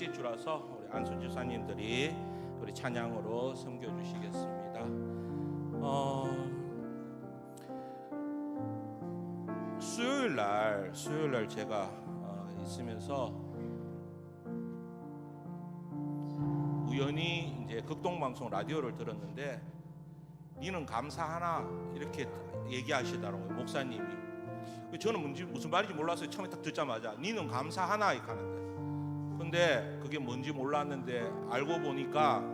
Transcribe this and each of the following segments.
첫째 주라서 우리 안수 집사님들이 우리 찬양으로 섬겨주시겠습니다. 수요일 날 제가 있으면서 우연히 이제 극동방송 라디오를 들었는데 니는 감사하나 이렇게 얘기하시더라고요, 목사님이. 저는 무슨 말인지 몰랐어요. 처음에 딱 듣자마자 니는 감사하나 이렇게 하는데, 근데 그게 뭔지 몰랐는데 알고 보니까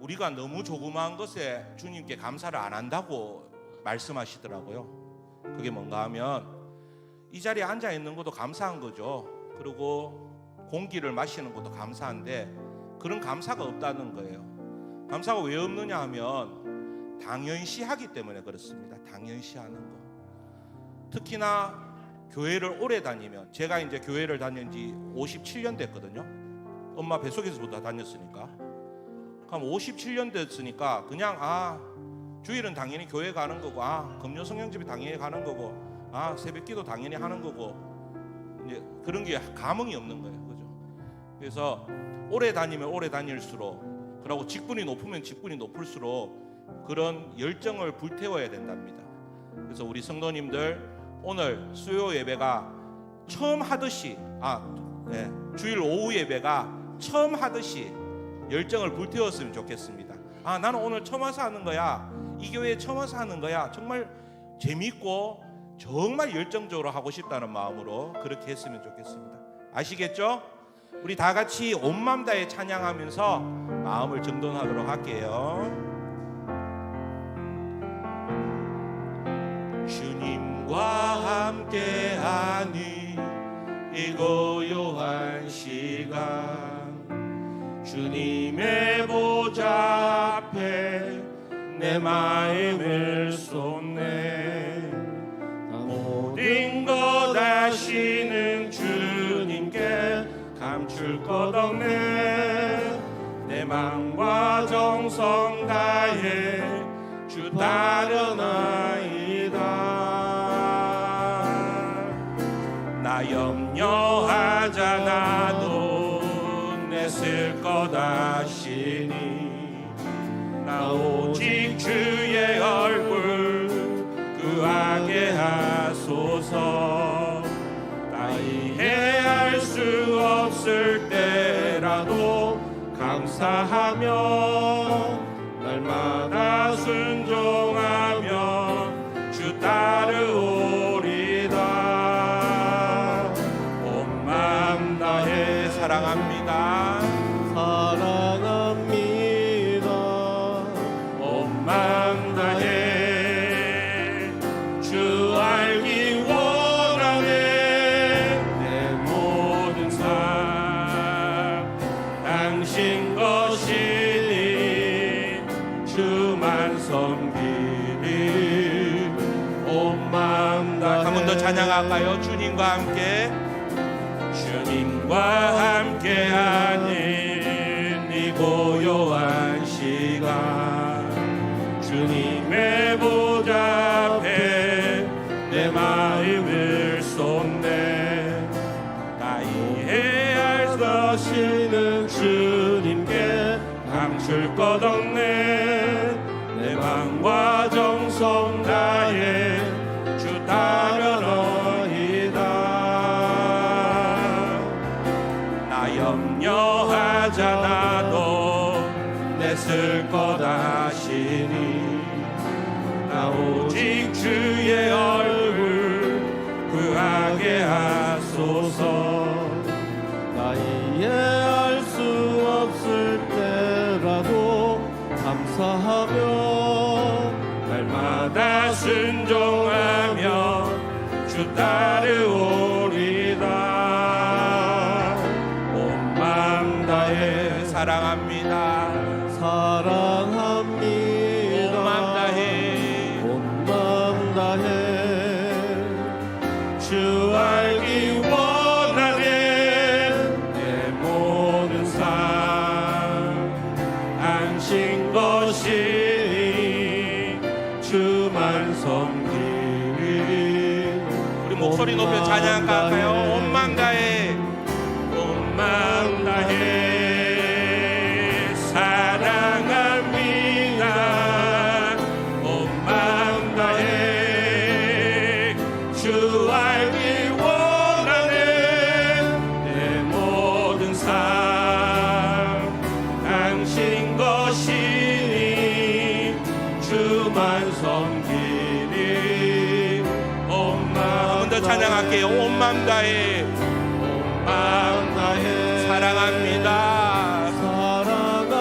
우리가 너무 조그마한 것에 주님께 감사를 안 한다고 말씀하시더라고요. 그게 뭔가 하면 이 자리에 앉아 있는 것도 감사한 거죠. 그리고 공기를 마시는 것도 감사한데 그런 감사가 없다는 거예요. 감사가 왜 없느냐 하면 당연시하기 때문에 그렇습니다. 당연시하는 거. 특히나 교회를 오래 다니면, 제가 이제 교회를 다닌 지 57년 됐거든요. 엄마 뱃속에서부터 다녔으니까. 그럼 57년 됐으니까 그냥 주일은 당연히 교회 가는 거고, 금요 성령집이 당연히 가는 거고, 새벽기도 당연히 하는 거고, 이제 그런 게 감흥이 없는 거예요, 그죠? 그래서 오래 다니면 오래 다닐수록, 그리고 직분이 높으면 직분이 높을수록 그런 열정을 불태워야 된답니다. 그래서 우리 성도님들 오늘 수요 예배가 처음 하듯이, 주일 오후 예배가 처음 하듯이 열정을 불태웠으면 좋겠습니다. 나는 오늘 처음 와서 하는 거야, 이 교회에 처음 와서 하는 거야, 정말 재밌고 정말 열정적으로 하고 싶다는 마음으로 그렇게 했으면 좋겠습니다. 아시겠죠? 우리 다 같이 온 마음 다해 찬양하면서 마음을 정돈하도록 할게요. 주님과 함께하니 이 고요한 시간, 주님의 보좌 앞에 내 마음을 쏟네. 모든 것 아시는 주님께 감출 것 없네. 내 맘과 정성 다해 주 따르나이다. 나 염려하잖아도 내 쓸 것 아시니, 나 오직 주의 얼굴 구하게 하소서. 나 이해할 수 없을 때라도 감사하며 날마다 순종하며 주 따르오리다. 온 마음 다해 사랑합니다. 사랑합니다. 온 마음 다해 주 알기 원하네. 내 모든 삶 당신 것이니 주만 섬기리. 온 마음 다해. 한 번 더 찬양할까요? 주님과 함께, 주님과 함께하는 이 고요한 시간, 주님의 보좌 앞에 내 마음을 쏟네. 나 이해할 수 없는 주님께 감출 것 없네. 내 마음과 정성 다해 주 따르노이다. 나 염려하잖아도 내 쓸 것 아시니, 나 오직 주의 얼굴 구하게 하소서. 나 이해할 수 없을 때라도 감사하며 날마다 순종하며 주 따르오리다. 온 마음 다해 사랑합니다. 사랑합니다. 온 마음 다해, 온 마음 다해 주 알기 원하네. 내 모든 삶 당신 것이니 주만 섬기리. 우리 목소리 높여 찬양할까요? 온 마음 다해, 온 찬양할게요. 온 마음 다해 마음 다해 사랑합니다. 사랑합니다.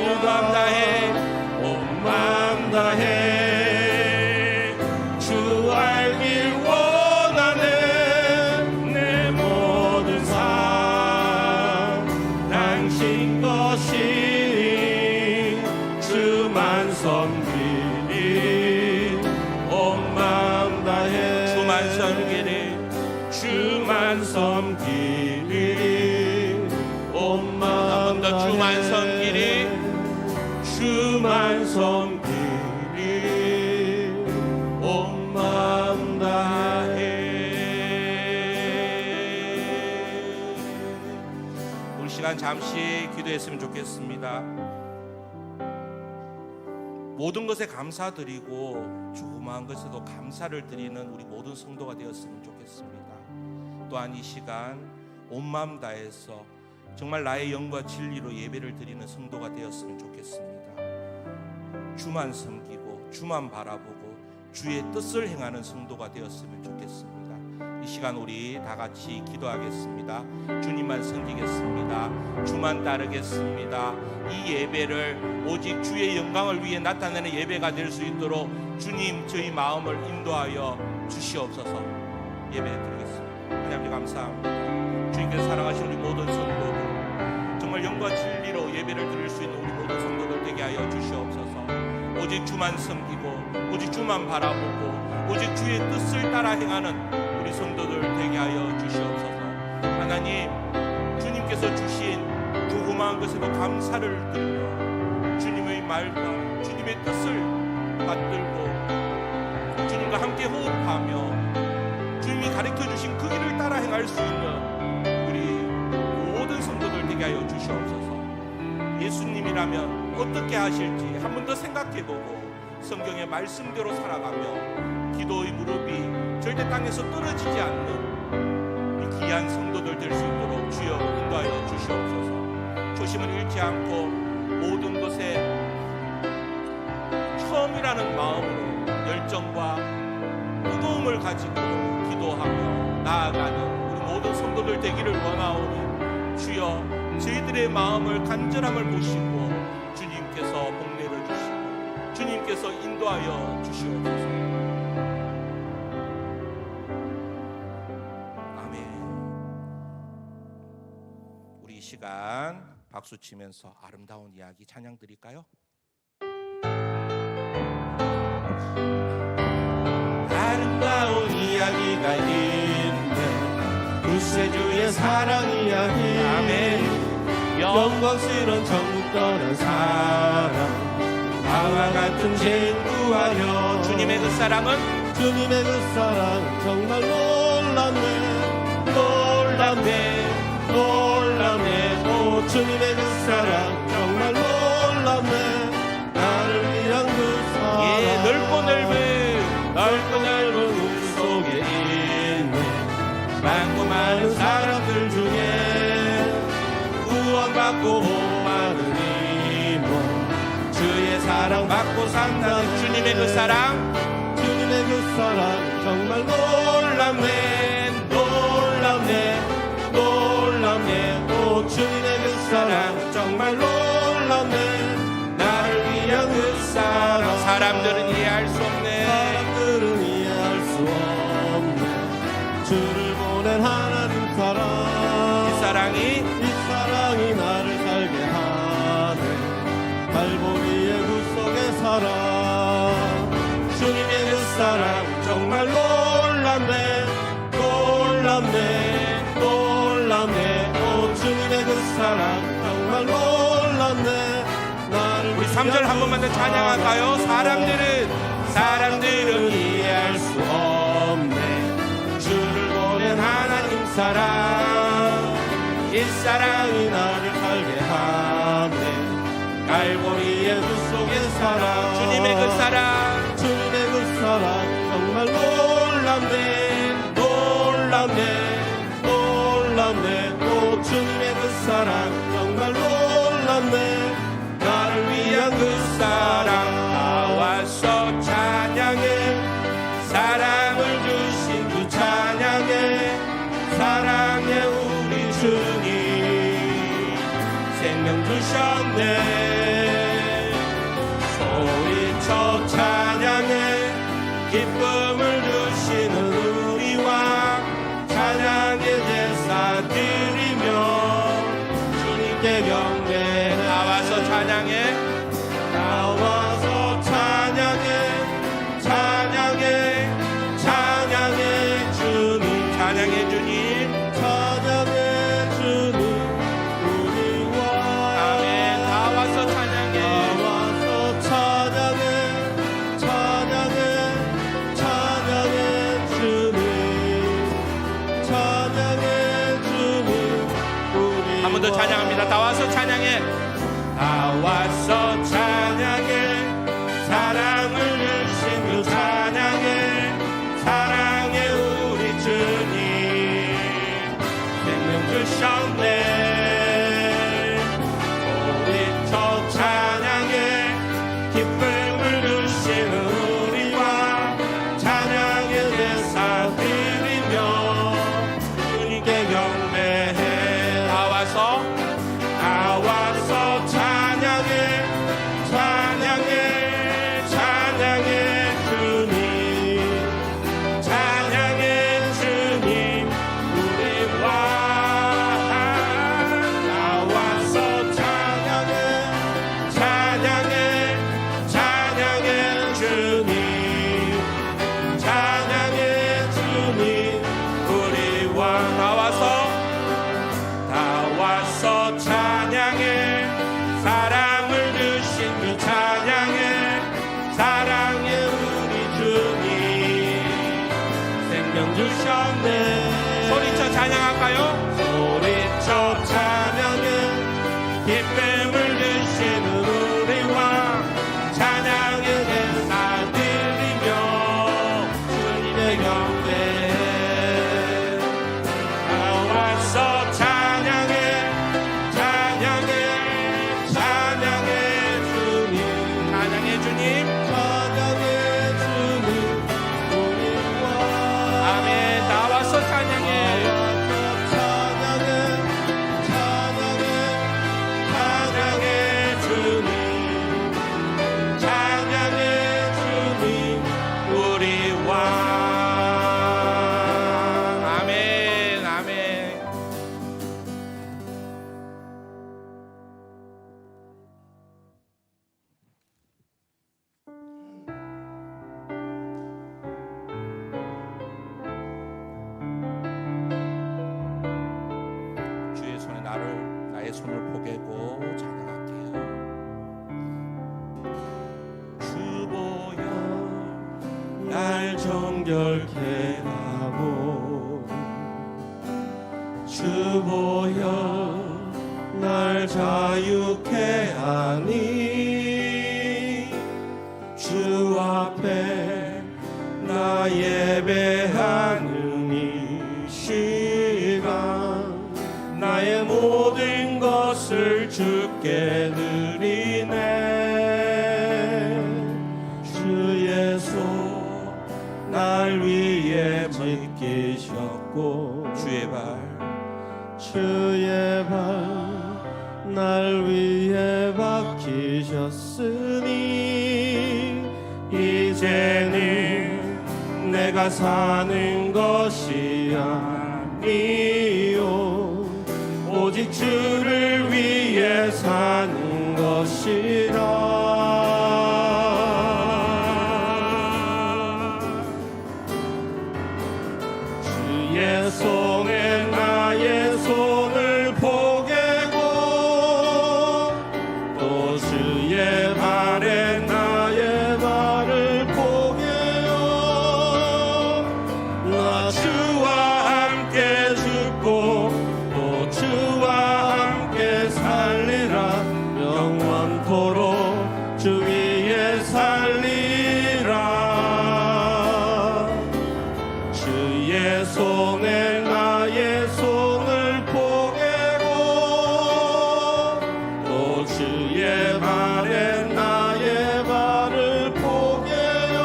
온 마음 다해 온 마음 다해 주 알길 원하네. 내 모든 삶 당신 것이니 주만 섬기리. 온 마음 다해 주만 섬기리. 주만 섬기리. 온 마음 더 주만 다해 섬기리. 주만 섬기리. 온 마음 다해. 우리 시간 잠시 기도했으면 좋겠습니다. 모든 것에 감사드리고 조그마한 것에도 감사를 드리는 우리 모든 성도가 되었으면 좋겠습니다. 또한 이 시간 온 마음 다해서 정말 나의 영과 진리로 예배를 드리는 성도가 되었으면 좋겠습니다. 주만 섬기고 주만 바라보고 주의 뜻을 행하는 성도가 되었으면 좋겠습니다. 이 시간 우리 다 같이 기도하겠습니다. 주님만 섬기겠습니다. 주만 따르겠습니다. 이 예배를 오직 주의 영광을 위해 나타내는 예배가 될 수 있도록 주님 저희 마음을 인도하여 주시옵소서. 예배 드리겠습니다. 하나님 감사합니다. 주님께서 사랑하신 우리 모든 성도들 정말 영과 진리로 예배를 드릴 수 있는 우리 모든 성도들 되게 하여 주시옵소서. 오직 주만 섬기고 오직 주만 바라보고 오직 주의 뜻을 따라 행하는 우리 성도들 되게 하여 주시옵소서. 하나님 주님께서 주신 조그마한 것에도 감사를 드리며 주님의 말과 주님의 뜻을 받들고 주님과 함께 호흡하며 주님이 가르쳐 주신 그 길을 따라 행할 수 있는 우리 모든 성도들 되게 하여 주시옵소서. 예수님이라면 어떻게 하실지 한 번 더 생각해보고 성경의 말씀대로 살아가며 기도의 무릎이 절대 땅에서 떨어지지 않는 이 귀한 성도들 될 수 있도록 주여 인도하여 주시옵소서. 초심을 잃지 않고 모든 것에 처음이라는 마음으로 열정과 뜨거움을 가지고 기도하며 나아가는 우리 모든 성도들 되기를 원하오니 주여 저희들의 마음을 간절함을 보시고 주님께서 복내려 주시고 주님께서 인도하여 주시옵소서. 아멘. 우리 이 시간 박수 치면서 아름다운 이야기 찬양 드릴까요? 아름다운 이야기가 있네. 구세주의 사랑 이야기. 아멘. 영광스러운 천국 떠난 사랑. 바와 같은 죄인 구하려. 주님의 그 사랑은 주님의 그 사랑 정말 놀랍네. 놀랍네. 놀랍네. 오 주님의 그 사랑 정말 놀랍네. 나를 위한 그 사랑. 예 넓고 넓은 물 속에 있네. 많고 많은 사람들 중에 구원받고 복받은 이모. 주의 사랑 받고 산다는 주님의 그 사랑 주님의 그 사랑 정말 놀랍네. 놀랍네. 놀랍네. 오 주님의 그 사랑 정말 놀랍네. 나를 위한 그 사랑. 사람들은 이해할 수 없네. 사람들은 이해할 수 없네. 주를 보낸 하나님 사랑. 이 사랑이 나를 살게 하네. 갈보리의 구속의 사랑. 주님의 그 사랑 정말 놀랍네. 놀랍네. 놀랍네. 오 주님의 그 사랑 정말 놀랍네. 나를 우리 3절 한 번만 더 찬양할까요? 사람들은 이해할 수 없네. 주를 보낸 하나님 사랑. 이 사랑이 나를 살게 하네. 갈보리의 구속의 사랑. 주님의 그 사랑 주님의 그 사랑 정말 놀랍네. 놀랍네. 놀랍네. 오 주님의 그 사랑 정말 놀랍네. 나를 위한 그 사랑. 나와서 찬양해 사랑을 주신 그 찬양. 생명 주셨네. 소리쳐 찬양해 기쁨을 주시는 우리와 찬양의 제사 드리며 주님께 경배해. 나와서 찬양해. 나와서 찬양해 찬양해 찬양해 주님. 찬양해 주님. 찬양해 주님 우리와. 아멘. 나와서 찬양해. 나와서 찬양해 찬양해 찬양해 주님. 찬양해 주님 우리와. 한 번 더 찬양합니다. 나와서 찬양해. 나와서 찬양해 사랑을 주신 그 찬양해 사랑해 우리 주님. 생명 주셨네. 소리쳐 찬양해 기쁨을 주시는 우리와 찬양의 제사 드리며 주님께 경배해. 나와서 찬양해 찬양해 찬양해 주님. 찬양해 주님 우리와. 나와서 찬양해 찬양해 찬양해 주님. 찬양해 주님 우리와. 나와서 찬양해 사랑을 주신 그 찬양해 사랑해 우리 주님. 생명 주셨네. 소리쳐 찬양할까요? 소리쳐 찬양해 기쁨을 주시는 우리와 찬양의 제사 드리며 주님의 경배해. 나와서 찬양해 찬양해 찬양해 주님. 찬양해 주님. 찬양해 주님 우리와. 아멘. 나와서 찬양해. 찬양해 찬양해 찬양해 주님. 찬양해 주님 우리와. 아멘. 아멘. 주의 손에 나의 손을 포개고 찬양할게요. 주보여 날 정결케 하고 주보여 날 자유케 하니 주 앞에 나 예배하는 이 시간 나의 모든 것을 주께 드리네. 주의 손 날 위에 지키셨고 주의 발 날 위에 박히셨으니 이제는 내가 사는 것이 아니요 오직 주를 위해 사는 것이라. 주의 손에 나의 손을 포개고 또 주의 발에 나의 발을 포개요. 나 주와 함께 죽고 또 주와 함께 살리라. 영원토록 주 위에 살리라. 주의 손에 나의 손을 포개고 또 주의 발에 나의 발을 포개요.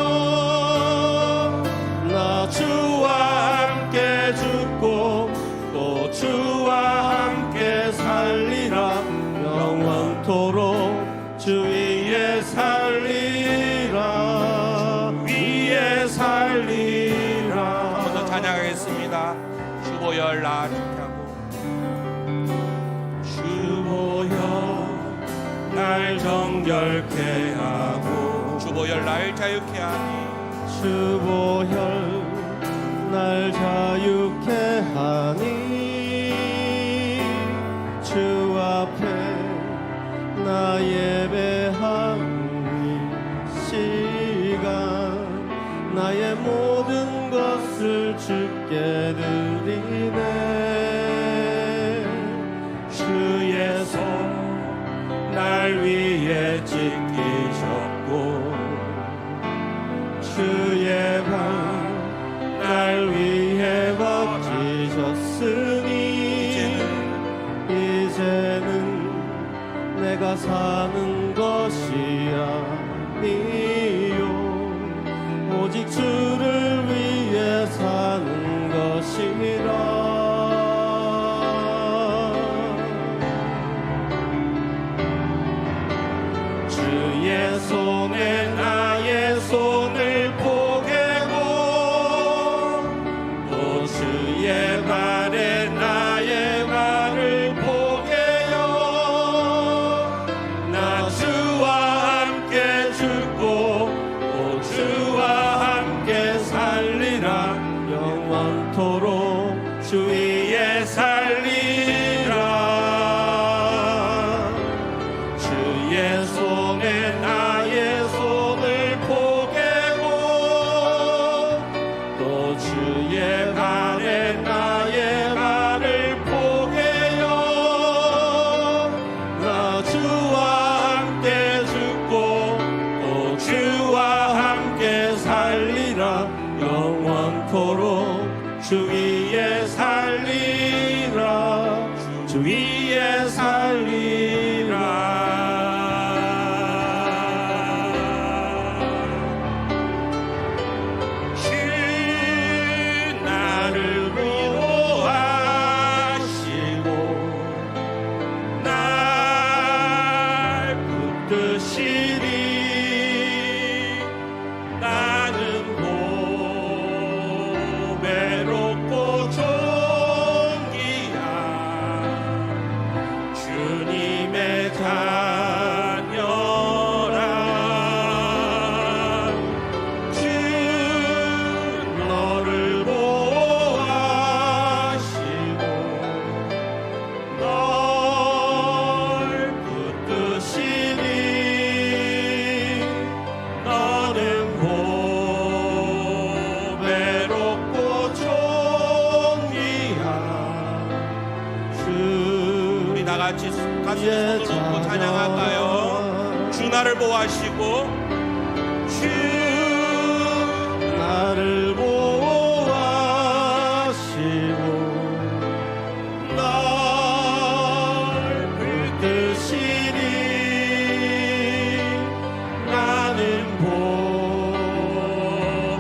나 주와 함께 죽고 또 주와 함께 살리라. 영원 영원토록 주 위에 살리라 위에 살리라. 한 번 더 찬양하겠습니다. 주보혈 날 하고 주보혈 날 정결케 하고 주보혈 날 자유케 하니 주보혈 날 자유케 하니 주 앞에 나 예배하는 시간 나의 모든 것을 주께 드리네. 주의 손 날 위에 지키셨고 주의 발 날 위에 박히셨으니 이제는 내가 사는 것이 아니요 오직 주를 위해 사는 것이라. 주의 손에 나의 손을 포개고 또 주의 발에 나의 발을 포개요. 나 주와 함께 죽고 또 주와 함께 살리라. 영원토록 주 위에 살리라. 주의 손에 나의 손을 포개고 또 주의 발에 나의 발을 포개요. 나 주와 함께 죽고 또 주와 함께 살리라. 영원토록 주 위에 살리라. 주 위에 살리라. 주 나를 위로하시고 날 붙드시리. 나는 외롭고 종기야 주님의 자녀라. 주 너를 보호하시고 널 붙드시니 너는 외롭고 종이야. 우리 다 같이 가슴에 손을 얹고 찬양할까요? 주 나를 보호하시고 주 나를 보호하시고 날 붙드시니 나는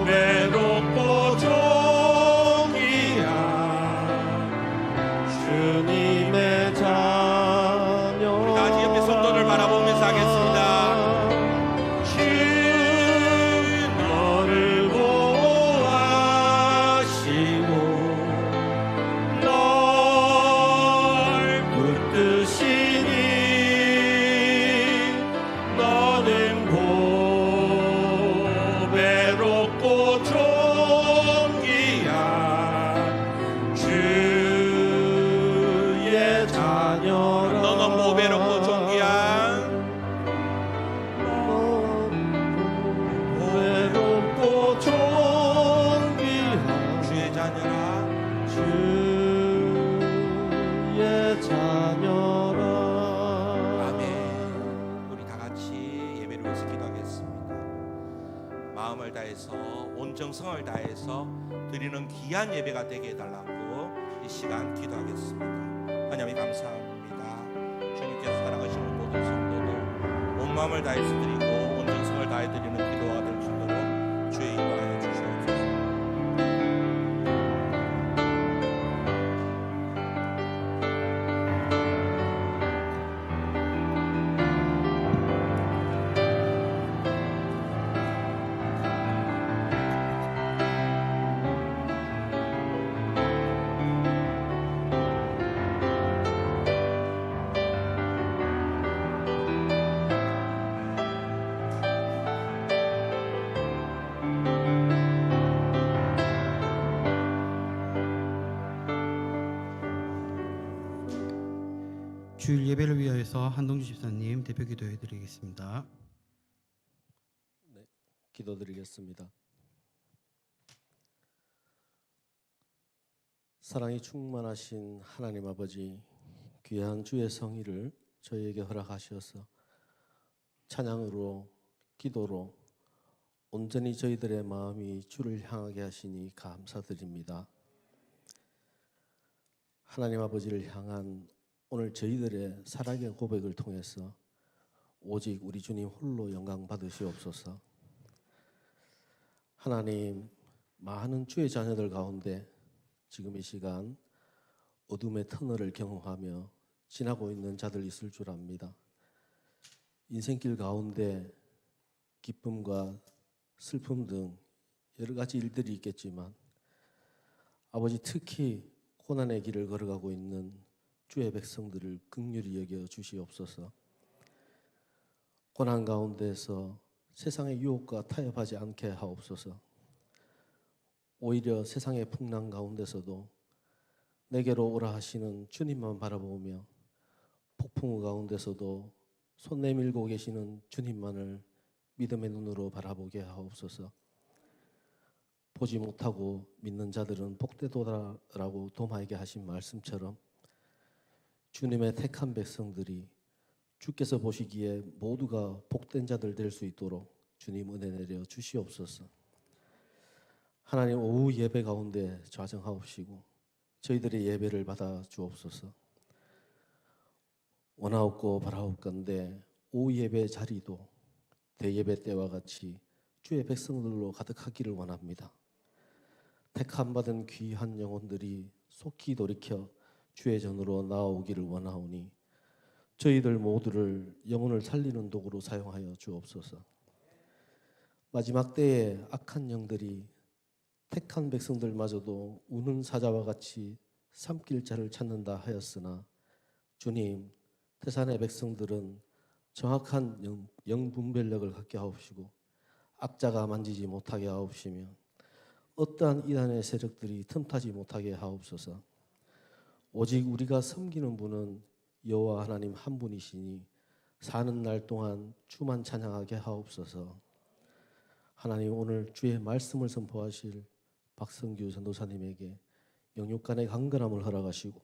외롭고 종이야 주님의 자녀. 다시 옆에 성도를 바라보면서 하겠습니다. 주 너를 보호하시고 널 붙드시니 너는 외롭고 종기야 주의 자녀라. 너는 모배롭고 종기야 외롭고 종기야 주의 자녀라. 주의 자녀라. 아멘. 우리 다 같이 예배를 위해서 기도하겠습니다. 마음을 다해서 온 정성을 다해서 드리는 귀한 예배가 되게 해달라고 이 시간 기도하겠습니다. 하나님 감사합니다. 주님께서 사랑하시는 모든 성도들 온 마음을 다해서 드리고 온 정성을 다해 드리는 기도가 될 수 있도록 주의 인도하여 주시옵소서. 주일 예배를 위하여서 한동주 집사님 대표 기도해 드리겠습니다. 기도드리겠습니다. 사랑이 충만하신 하나님 아버지, 귀한 주의 성의를 저희에게 허락하셔서 찬양으로, 기도로 온전히 저희들의 마음이 주를 향하게 하시니 감사드립니다. 하나님 아버지를 향한 오늘 저희들의 사랑의 고백을 통해서 오직 우리 주님 홀로 영광 받으시옵소서. 하나님, 많은 주의 자녀들 가운데 지금 이 시간 어둠의 터널을 경험하며 지나고 있는 자들 있을 줄 압니다. 인생길 가운데 기쁨과 슬픔 등 여러 가지 일들이 있겠지만 아버지, 특히 고난의 길을 걸어가고 있는 주의 백성들을 긍휼히 여겨 주시옵소서. 고난 가운데서 세상의 유혹과 타협하지 않게 하옵소서. 오히려 세상의 풍랑 가운데서도 내게로 오라 하시는 주님만 바라보며 폭풍우 가운데서도 손 내밀고 계시는 주님만을 믿음의 눈으로 바라보게 하옵소서. 보지 못하고 믿는 자들은 복되도다라고 도마에게 하신 말씀처럼 주님의 택한 백성들이 주께서 보시기에 모두가 복된 자들 될 수 있도록 주님 은혜 내려 주시옵소서. 하나님, 오후 예배 가운데 좌정하옵시고 저희들의 예배를 받아 주옵소서. 원하옵고 바라옵건대 오후 예배 자리도 대예배 때와 같이 주의 백성들로 가득하기를 원합니다. 택함 받은 귀한 영혼들이 속히 돌이켜 주의 전으로 나아오기를 원하오니 저희들 모두를 영혼을 살리는 도구로 사용하여 주옵소서. 마지막 때에 악한 영들이 택한 백성들마저도 우는 사자와 같이 삼킬 자를 찾는다 하였으나 주님, 태산의 백성들은 정확한 영분별력을 갖게 하옵시고 악자가 만지지 못하게 하옵시며 어떠한 이단의 세력들이 틈타지 못하게 하옵소서. 오직 우리가 섬기는 분은 여호와 하나님 한 분이시니 사는 날 동안 주만 찬양하게 하옵소서. 하나님, 오늘 주의 말씀을 선포하실 박성규 전도사님에게 영육간의 강건함을 허락하시고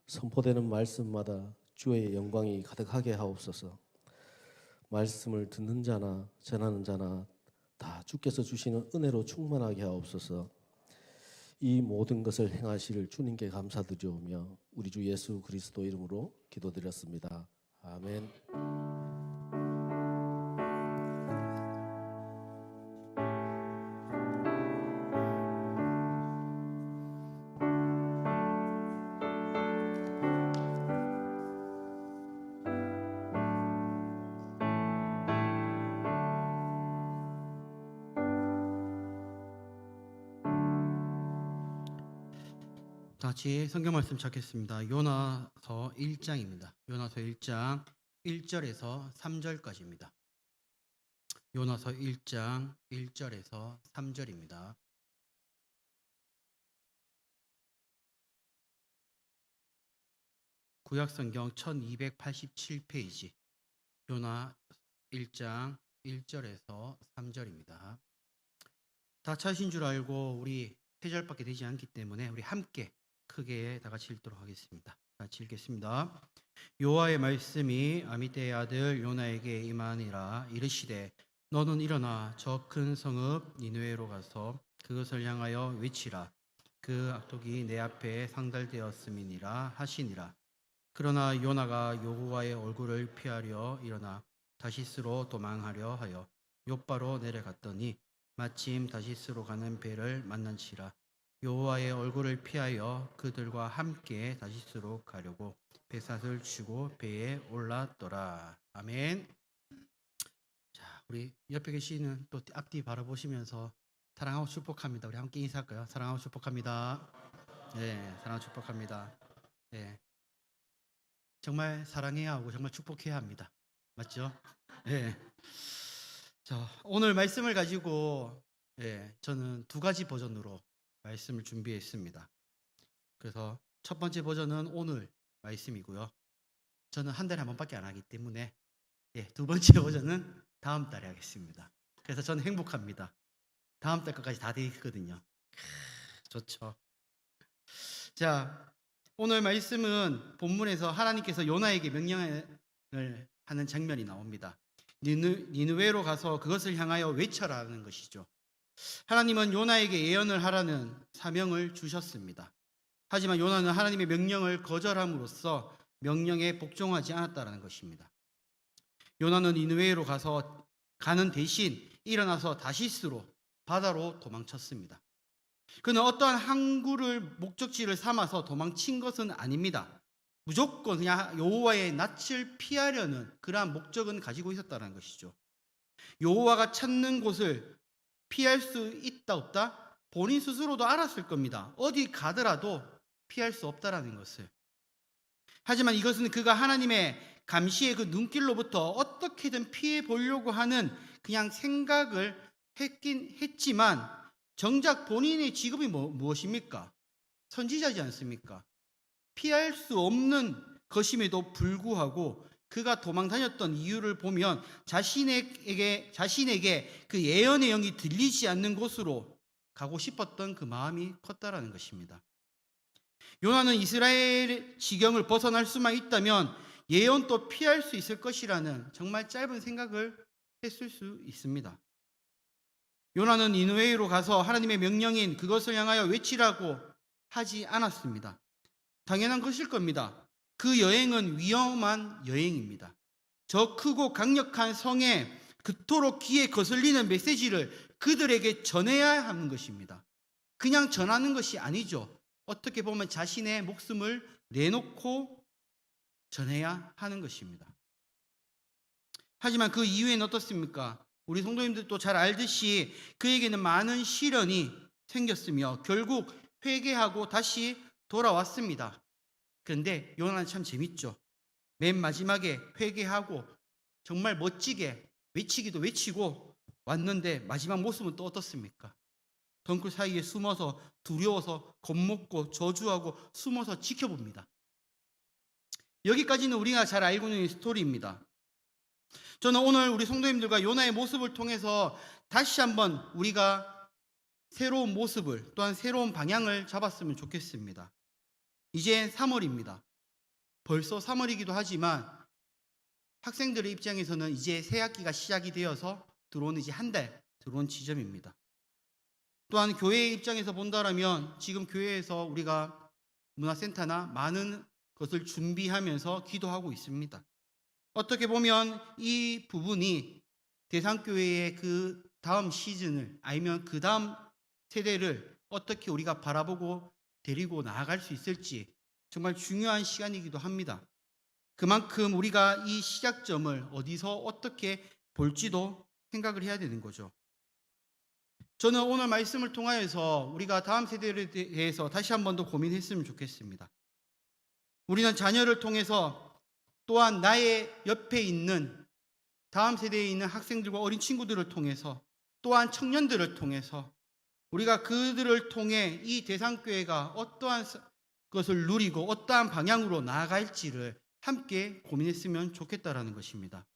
선포되는 말씀마다 주의 영광이 가득하게 하옵소서. 말씀을 듣는 자나 전하는 자나 다 주께서 주시는 은혜로 충만하게 하옵소서. 이 모든 것을 행하실 주님께 감사드리오며 우리 주 예수 그리스도 이름으로 기도드렸습니다. 아멘. 같이 성경 말씀 찾겠습니다. 요나서 1장입니다. 요나서 1장 1절에서 3절까지입니다. 요나서 1장 1절에서 3절입니다. 구약성경 1287페이지 요나 1장 1절에서 3절입니다. 다 찾으신 줄 알고 우리 3절밖에 되지 않기 때문에 우리 함께 크게 다 같이 읽도록 하겠습니다. 같이 읽겠습니다. 여호와의 말씀이 아미떼의 아들 요나에게 임하니라. 이르시되 너는 일어나 저 큰 성읍 니느웨로 가서 그것을 향하여 외치라. 그 악독이 내 앞에 상달되었음이니라 하시니라. 그러나 요나가 여호와의 얼굴을 피하려 일어나 다시스로 도망하려 하여 욥바로 내려갔더니 마침 다시스로 가는 배를 만난지라. 여호와의 얼굴을 피하여 그들과 함께 다시스로 가려고 배삿을 치고 배에 올랐더라. 아멘. 자, 우리 옆에 계시는 또 앞뒤 바라보시면서 사랑하고 축복합니다. 우리 함께 인사할까요? 사랑하고 축복합니다. 네, 사랑하고 축복합니다. 네, 정말 사랑해야 하고 정말 축복해야 합니다. 맞죠? 네. 자, 오늘 말씀을 가지고 저는 2가지 버전으로 말씀을 준비했습니다. 그래서 첫 번째 버전은 오늘 말씀이고요. 저는 한 달에 한 번밖에 안 하기 때문에 두 번째 오전은 다음 달에 하겠습니다. 그래서 저는 행복합니다. 다음 달 것까지 다 돼 있거든요. 좋죠. 자, 오늘 말씀은 본문에서 하나님께서 요나에게 명령을 하는 장면이 나옵니다. 니느웨로 가서 그것을 향하여 외쳐라는 것이죠. 하나님은 요나에게 예언을 하라는 사명을 주셨습니다. 하지만 요나는 하나님의 명령을 거절함으로써 명령에 복종하지 않았다는 것입니다. 요나는 니느웨로 가는 대신 일어나서 다시스로 바다로 도망쳤습니다. 그는 어떠한 항구를 목적지를 삼아서 도망친 것은 아닙니다. 무조건 그냥 여호와의 낯을 피하려는 그러한 목적은 가지고 있었다는 것이죠. 여호와가 찾는 곳을 피할 수 있다 없다? 본인 스스로도 알았을 겁니다. 어디 가더라도 피할 수 없다라는 것을. 하지만 이것은 그가 하나님의 감시의 그 눈길로부터 어떻게든 피해 보려고 하는 그냥 생각을 했긴 했지만 정작 본인의 직업이 무엇입니까? 선지자지 않습니까? 피할 수 없는 것임에도 불구하고 그가 도망 다녔던 이유를 보면 자신에게 그 예언의 영이 들리지 않는 곳으로 가고 싶었던 그 마음이 컸다라는 것입니다. 요나는 이스라엘 지경을 벗어날 수만 있다면 예언도 피할 수 있을 것이라는 정말 짧은 생각을 했을 수 있습니다. 요나는 니느웨로 가서 하나님의 명령인 그것을 향하여 외치라고 하지 않았습니다. 당연한 것일 겁니다. 그 여행은 위험한 여행입니다. 저 크고 강력한 성에 그토록 귀에 거슬리는 메시지를 그들에게 전해야 하는 것입니다. 그냥 전하는 것이 아니죠. 어떻게 보면 자신의 목숨을 내놓고 전해야 하는 것입니다. 하지만 그 이후에는 어떻습니까? 우리 성도님들도 잘 알듯이 그에게는 많은 시련이 생겼으며 결국 회개하고 다시 돌아왔습니다. 그런데 요나는 참 재밌죠. 맨 마지막에 회개하고 정말 멋지게 외치기도 외치고 왔는데 마지막 모습은 또 어떻습니까? 덩굴 사이에 숨어서 두려워서 겁먹고 저주하고 숨어서 지켜봅니다. 여기까지는 우리가 잘 알고 있는 스토리입니다. 저는 오늘 우리 성도님들과 요나의 모습을 통해서 다시 한번 우리가 새로운 모습을 또한 새로운 방향을 잡았으면 좋겠습니다. 이제 3월입니다. 벌써 3월이기도 하지만 학생들의 입장에서는 이제 새 학기가 시작이 되어서 들어오는 이제 한 달 들어온 지점입니다. 또한 교회의 입장에서 본다라면 지금 교회에서 우리가 문화센터나 많은 것을 준비하면서 기도하고 있습니다. 어떻게 보면 이 부분이 대상교회의 그 다음 시즌을 아니면 그 다음 세대를 어떻게 우리가 바라보고 데리고 나아갈 수 있을지 정말 중요한 시간이기도 합니다. 그만큼 우리가 이 시작점을 어디서 어떻게 볼지도 생각을 해야 되는 거죠. 저는 오늘 말씀을 통하여서 우리가 다음 세대에 대해서 다시 한 번 더 고민했으면 좋겠습니다. 우리는 자녀를 통해서 또한 나의 옆에 있는 다음 세대에 있는 학생들과 어린 친구들을 통해서 또한 청년들을 통해서 우리가 그들을 통해 이 대상교회가 어떠한 것을 누리고 어떠한 방향으로 나아갈지를 함께 고민했으면 좋겠다라는 것입니다.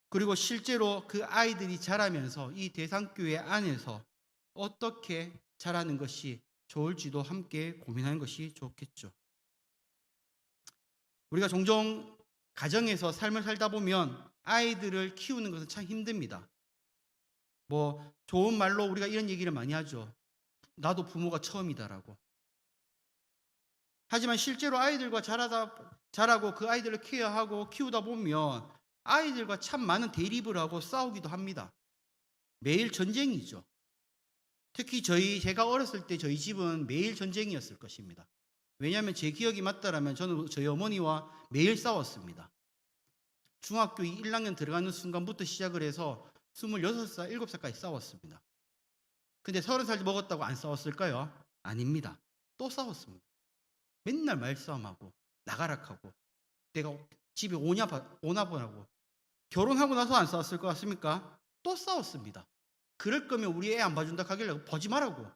그리고 실제로 그 아이들이 자라면서 이 대상교회 안에서 어떻게 자라는 것이 좋을지도 함께 고민하는 것이 좋겠죠. 우리가 종종 가정에서 삶을 살다 보면 아이들을 키우는 것은 참 힘듭니다. 좋은 말로 우리가 이런 얘기를 많이 하죠. 나도 부모가 처음이다라고. 하지만 실제로 아이들과 자라고 그 아이들을 케어하고 키우다 보면 아이들과 참 많은 대립을 하고 싸우기도 합니다. 매일 전쟁이죠. 특히 제가 어렸을 때 저희 집은 매일 전쟁이었을 것입니다. 왜냐하면 제 기억이 맞다라면 저는 저희 어머니와 매일 싸웠습니다. 중학교 1학년 들어가는 순간부터 시작을 해서 26살, 7살까지 싸웠습니다. 근데 30살 먹었다고 안 싸웠을까요? 아닙니다. 또 싸웠습니다. 맨날 말싸움하고 나가락하고 내가 집에 오나보라고. 결혼하고 나서 안 싸웠을 것 같습니까? 또 싸웠습니다. 그럴 거면 우리 애 안 봐준다 하길래 보지 말라고.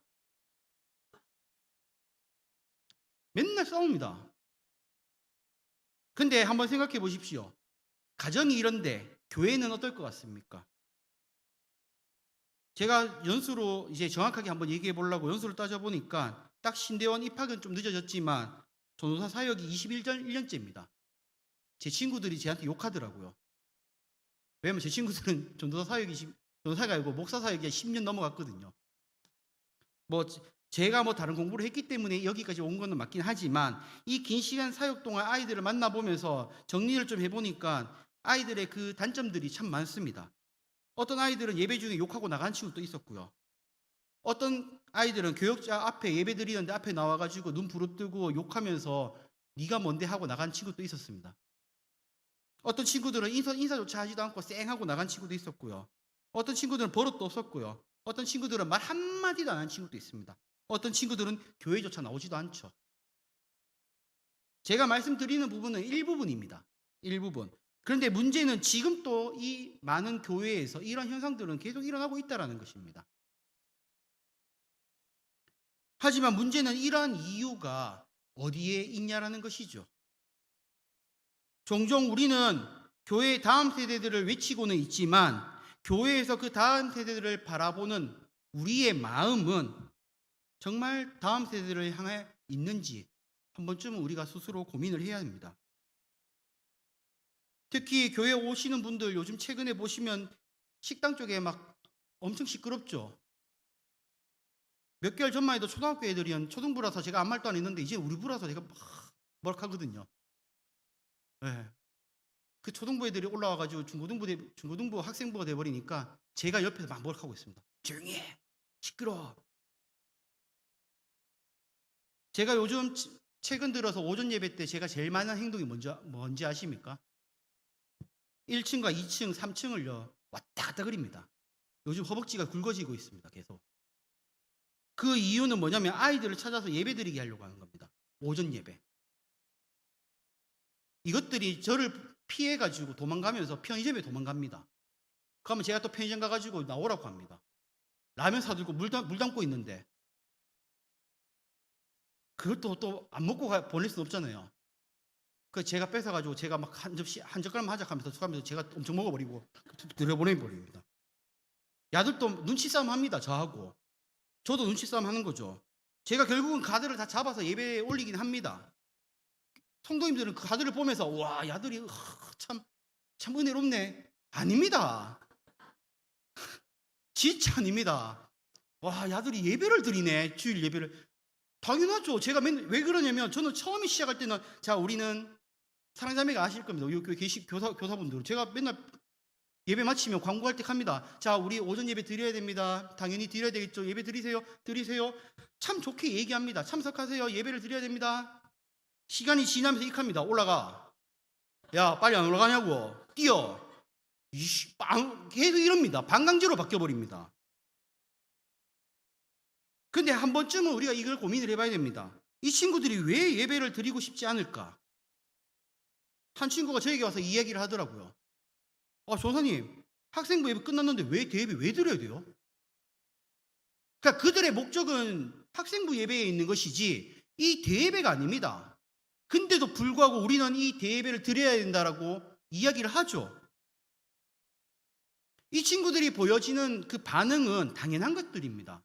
맨날 싸웁니다. 근데 한번 생각해 보십시오. 가정이 이런데 교회는 어떨 것 같습니까? 제가 연수로 이제 정확하게 한번 얘기해 보려고 연수를 따져보니까 딱 신대원 입학은 좀 늦어졌지만 전도사 사역이 21년째입니다. 제 친구들이 저한테 욕하더라고요. 왜냐면 제 친구들은 전도사가 아니고 목사 사역이 10년 넘어갔거든요. 뭐 제가 뭐 다른 공부를 했기 때문에 여기까지 온 거는 맞긴 하지만 이 긴 시간 사역 동안 아이들을 만나보면서 정리를 좀 해보니까 아이들의 그 단점들이 참 많습니다. 어떤 아이들은 예배 중에 욕하고 나간 친구도 있었고요. 어떤 아이들은 교역자 앞에 예배 드리는데 앞에 나와가지고 눈 부릅뜨고 욕하면서 네가 뭔데 하고 나간 친구도 있었습니다. 어떤 친구들은 인사조차 하지도 않고 쌩하고 나간 친구도 있었고요. 어떤 친구들은 버릇도 없었고요. 어떤 친구들은 말 한마디도 안 한 친구도 있습니다. 어떤 친구들은 교회조차 나오지도 않죠. 제가 말씀드리는 부분은 일부분입니다. 일부분. 그런데 문제는 지금 또 이 많은 교회에서 이런 현상들은 계속 일어나고 있다는 것입니다. 하지만 문제는 이러한 이유가 어디에 있냐라는 것이죠. 종종 우리는 교회의 다음 세대들을 외치고는 있지만 교회에서 그 다음 세대들을 바라보는 우리의 마음은 정말 다음 세대를 향해 있는지 한 번쯤은 우리가 스스로 고민을 해야 합니다. 특히 교회 오시는 분들 요즘 최근에 보시면 식당 쪽에 막 엄청 시끄럽죠. 몇 개월 전만 해도 초등학교 애들이면 초등부라서 제가 아무 말도 안 했는데 이제 우리 부라서 제가 막 뭐락하거든요. 네. 그 초등부 애들이 올라와가지고 중고등부 학생부가 돼버리니까 제가 옆에서 막 뭐락하고 있습니다. 조용히 해. 시끄러워. 제가 요즘 최근 들어서 오전 예배 때 제가 제일 많은 행동이 뭔지 아십니까? 1층과 2층, 3층을요 왔다 갔다 그립니다. 요즘 허벅지가 굵어지고 있습니다. 계속. 그 이유는 뭐냐면 아이들을 찾아서 예배 드리게 하려고 하는 겁니다. 오전 예배. 이것들이 저를 피해가지고 도망가면서 편의점에 도망갑니다. 그러면 제가 또 편의점 가가지고 나오라고 합니다. 라면 사들고 물 담고 있는데 그것도 또 안 먹고 보낼 수는 없잖아요. 그 제가 뺏어가지고 제가 막 한 젓가락 하자하면서 수하면서 제가 엄청 먹어버리고 들여보내버립니다. 야들도 눈치 싸움 합니다. 저하고. 저도 눈치 싸움 하는 거죠. 제가 결국은 가드를 다 잡아서 예배에 올리긴 합니다. 성도님들은 그 가드를 보면서 와 야들이 참 은혜롭네. 아닙니다. 진짜 아닙니다. 와 야들이 예배를 드리네. 주일 예배를. 당연하죠. 제가 왜 그러냐면 저는 처음에 시작할 때는 자 우리는 사랑자매가 아실 겁니다. 우리 교회 계신 교사분들 제가 맨날 예배 마치면 광고할 때 합니다. 자 우리 오전 예배 드려야 됩니다. 당연히 드려야 되겠죠. 예배 드리세요. 참 좋게 얘기합니다. 참석하세요. 예배를 드려야 됩니다. 시간이 지나면서 익합니다. 올라가. 야 빨리 안 올라가냐고. 뛰어. 계속 이럽니다. 반강제로 바뀌어버립니다. 근데 한 번쯤은 우리가 이걸 고민을 해봐야 됩니다. 이 친구들이 왜 예배를 드리고 싶지 않을까? 한 친구가 저에게 와서 이야기를 하더라고요. 조사님, 학생부 예배 끝났는데 왜 대예배 왜 드려야 돼요? 그러니까 그들의 목적은 학생부 예배에 있는 것이지 이 대예배가 아닙니다. 근데도 불구하고 우리는 이 대예배를 드려야 된다라고 이야기를 하죠. 이 친구들이 보여지는 그 반응은 당연한 것들입니다.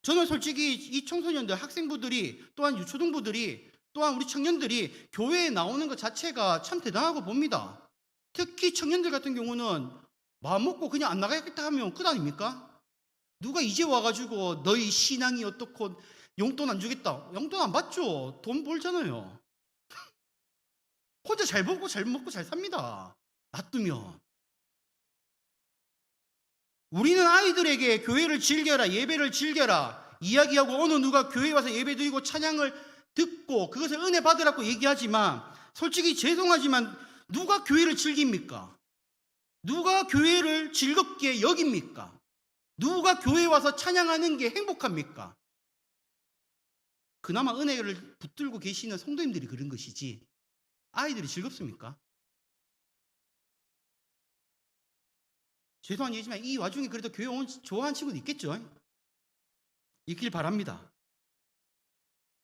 저는 솔직히 이 청소년들, 학생부들이 또한 유초등부들이 또한 우리 청년들이 교회에 나오는 것 자체가 참 대단하고 봅니다. 특히 청년들 같은 경우는 마음 먹고 그냥 안 나가야겠다 하면 끝 아닙니까? 누가 이제 와가지고 너희 신앙이 어떻고 용돈 안 주겠다. 용돈 안 받죠. 돈 벌잖아요. 혼자 잘 먹고 잘 먹고 잘 삽니다. 놔두면. 우리는 아이들에게 교회를 즐겨라, 예배를 즐겨라 이야기하고 어느 누가 교회에 와서 예배 드리고 찬양을 듣고 그것을 은혜 받으라고 얘기하지만 솔직히 죄송하지만 누가 교회를 즐깁니까? 누가 교회를 즐겁게 여깁니까? 누가 교회에 와서 찬양하는 게 행복합니까? 그나마 은혜를 붙들고 계시는 성도님들이 그런 것이지 아이들이 즐겁습니까? 죄송한 얘기지만 이 와중에 그래도 교회 좋아하는 친구도 있겠죠? 있길 바랍니다.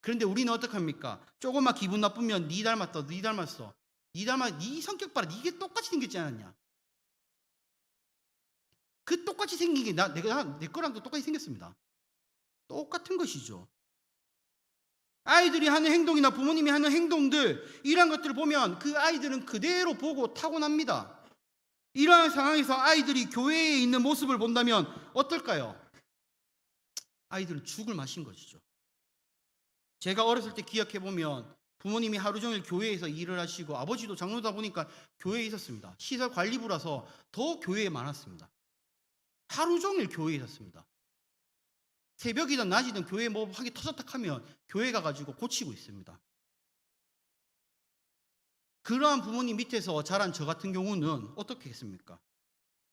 그런데 우리는 어떡합니까? 조금만 기분 나쁘면 니 닮았다, 니 닮았어. 니 성격 봐라, 이게 똑같이 생겼지 않았냐? 그 똑같이 생긴 게 내 거랑도 똑같이 생겼습니다. 똑같은 것이죠. 아이들이 하는 행동이나 부모님이 하는 행동들, 이러한 것들을 보면 그 아이들은 그대로 보고 타고납니다. 이러한 상황에서 아이들이 교회에 있는 모습을 본다면 어떨까요? 아이들은 죽을 맛인 것이죠. 제가 어렸을 때 기억해보면 부모님이 하루 종일 교회에서 일을 하시고 아버지도 장로다 보니까 교회에 있었습니다. 시설 관리부라서 더 교회에 많았습니다. 하루 종일 교회에 있었습니다. 새벽이든 낮이든 교회 뭐 하기 터졌다 하면 교회 가가지고 고치고 있습니다. 그러한 부모님 밑에서 자란 저 같은 경우는 어떻게 했습니까?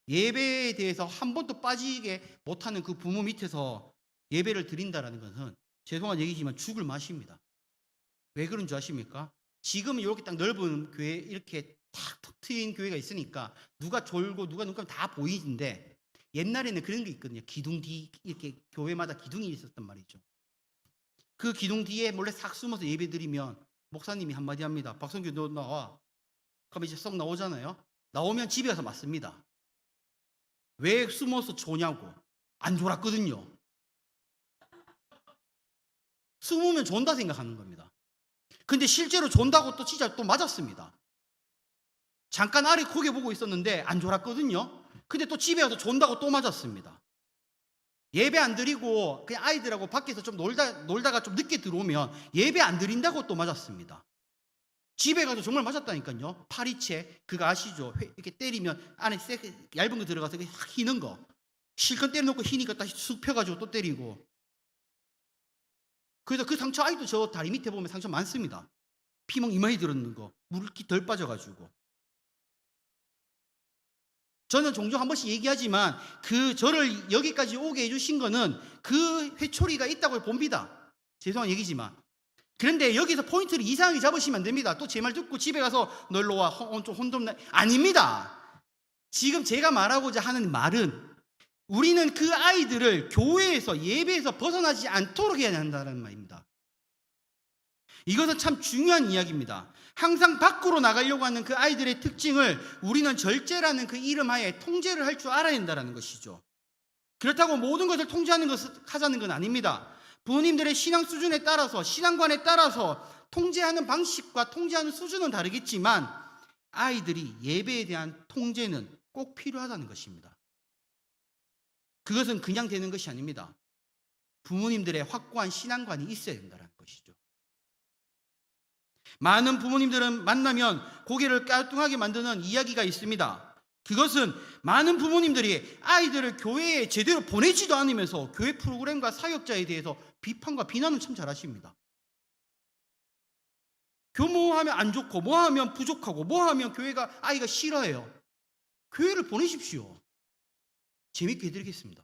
예배에 대해서 한 번도 빠지게 못하는 그 부모 밑에서 예배를 드린다는 것은 죄송한 얘기지만 죽을 맛입니다. 왜 그런 줄 아십니까? 지금은 이렇게 딱 넓은 교회, 이렇게 탁 트인 교회가 있으니까 누가 졸고 누가 눈감 다 보이는데, 옛날에는 그런 게 있거든요. 기둥 뒤, 이렇게 교회마다 기둥이 있었단 말이죠. 그 기둥 뒤에 몰래 싹 숨어서 예배 드리면 목사님이 한마디 합니다. 박성규 너 나와. 그럼 이제 썩 나오잖아요. 나오면 집에 가서 맞습니다. 왜 숨어서 조냐고. 안 졸았거든요. 숨으면 존다 생각하는 겁니다. 근데 실제로 존다고 또 진짜 또 맞았습니다. 잠깐 아래 고개 보고 있었는데 안 졸았거든요. 근데 또 집에 가서 존다고 또 맞았습니다. 예배 안 드리고 그냥 아이들하고 밖에서 좀 놀다가 좀 늦게 들어오면 예배 안 드린다고 또 맞았습니다. 집에 가서 정말 맞았다니까요. 파리채, 그거 아시죠? 이렇게 때리면 안에 얇은 거 들어가서 확 휘는 거. 실컷 때려놓고 휘니까 다시 쑥 펴가지고 또 때리고. 그래서 그 상처, 아이도 저 다리 밑에 보면 상처 많습니다. 피멍 이마에 들었는 거, 물기 덜 빠져가지고. 저는 종종 한 번씩 얘기하지만 그 저를 여기까지 오게 해주신 거는 그 회초리가 있다고 봅니다. 죄송한 얘기지만. 그런데 여기서 포인트를 이상하게 잡으시면 안 됩니다. 또 제 말 듣고 집에 가서 널로 와, 혼 좀 나. 아닙니다. 지금 제가 말하고자 하는 말은 우리는 그 아이들을 교회에서 예배에서 벗어나지 않도록 해야 한다는 말입니다. 이것은 참 중요한 이야기입니다. 항상 밖으로 나가려고 하는 그 아이들의 특징을 우리는 절제라는 그 이름 하에 통제를 할 줄 알아야 한다는 것이죠. 그렇다고 모든 것을 통제하는 것을 하자는 건 아닙니다. 부모님들의 신앙 수준에 따라서, 신앙관에 따라서 통제하는 방식과 통제하는 수준은 다르겠지만 아이들이 예배에 대한 통제는 꼭 필요하다는 것입니다. 그것은 그냥 되는 것이 아닙니다. 부모님들의 확고한 신앙관이 있어야 된다는 것이죠. 많은 부모님들은 만나면 고개를 까뚱하게 만드는 이야기가 있습니다. 그것은 많은 부모님들이 아이들을 교회에 제대로 보내지도 않으면서 교회 프로그램과 사역자에 대해서 비판과 비난을 참 잘하십니다. 교모하면 안 좋고, 뭐하면 부족하고, 뭐하면 교회가 아이가 싫어해요. 교회를 보내십시오. 재밌게 해드리겠습니다.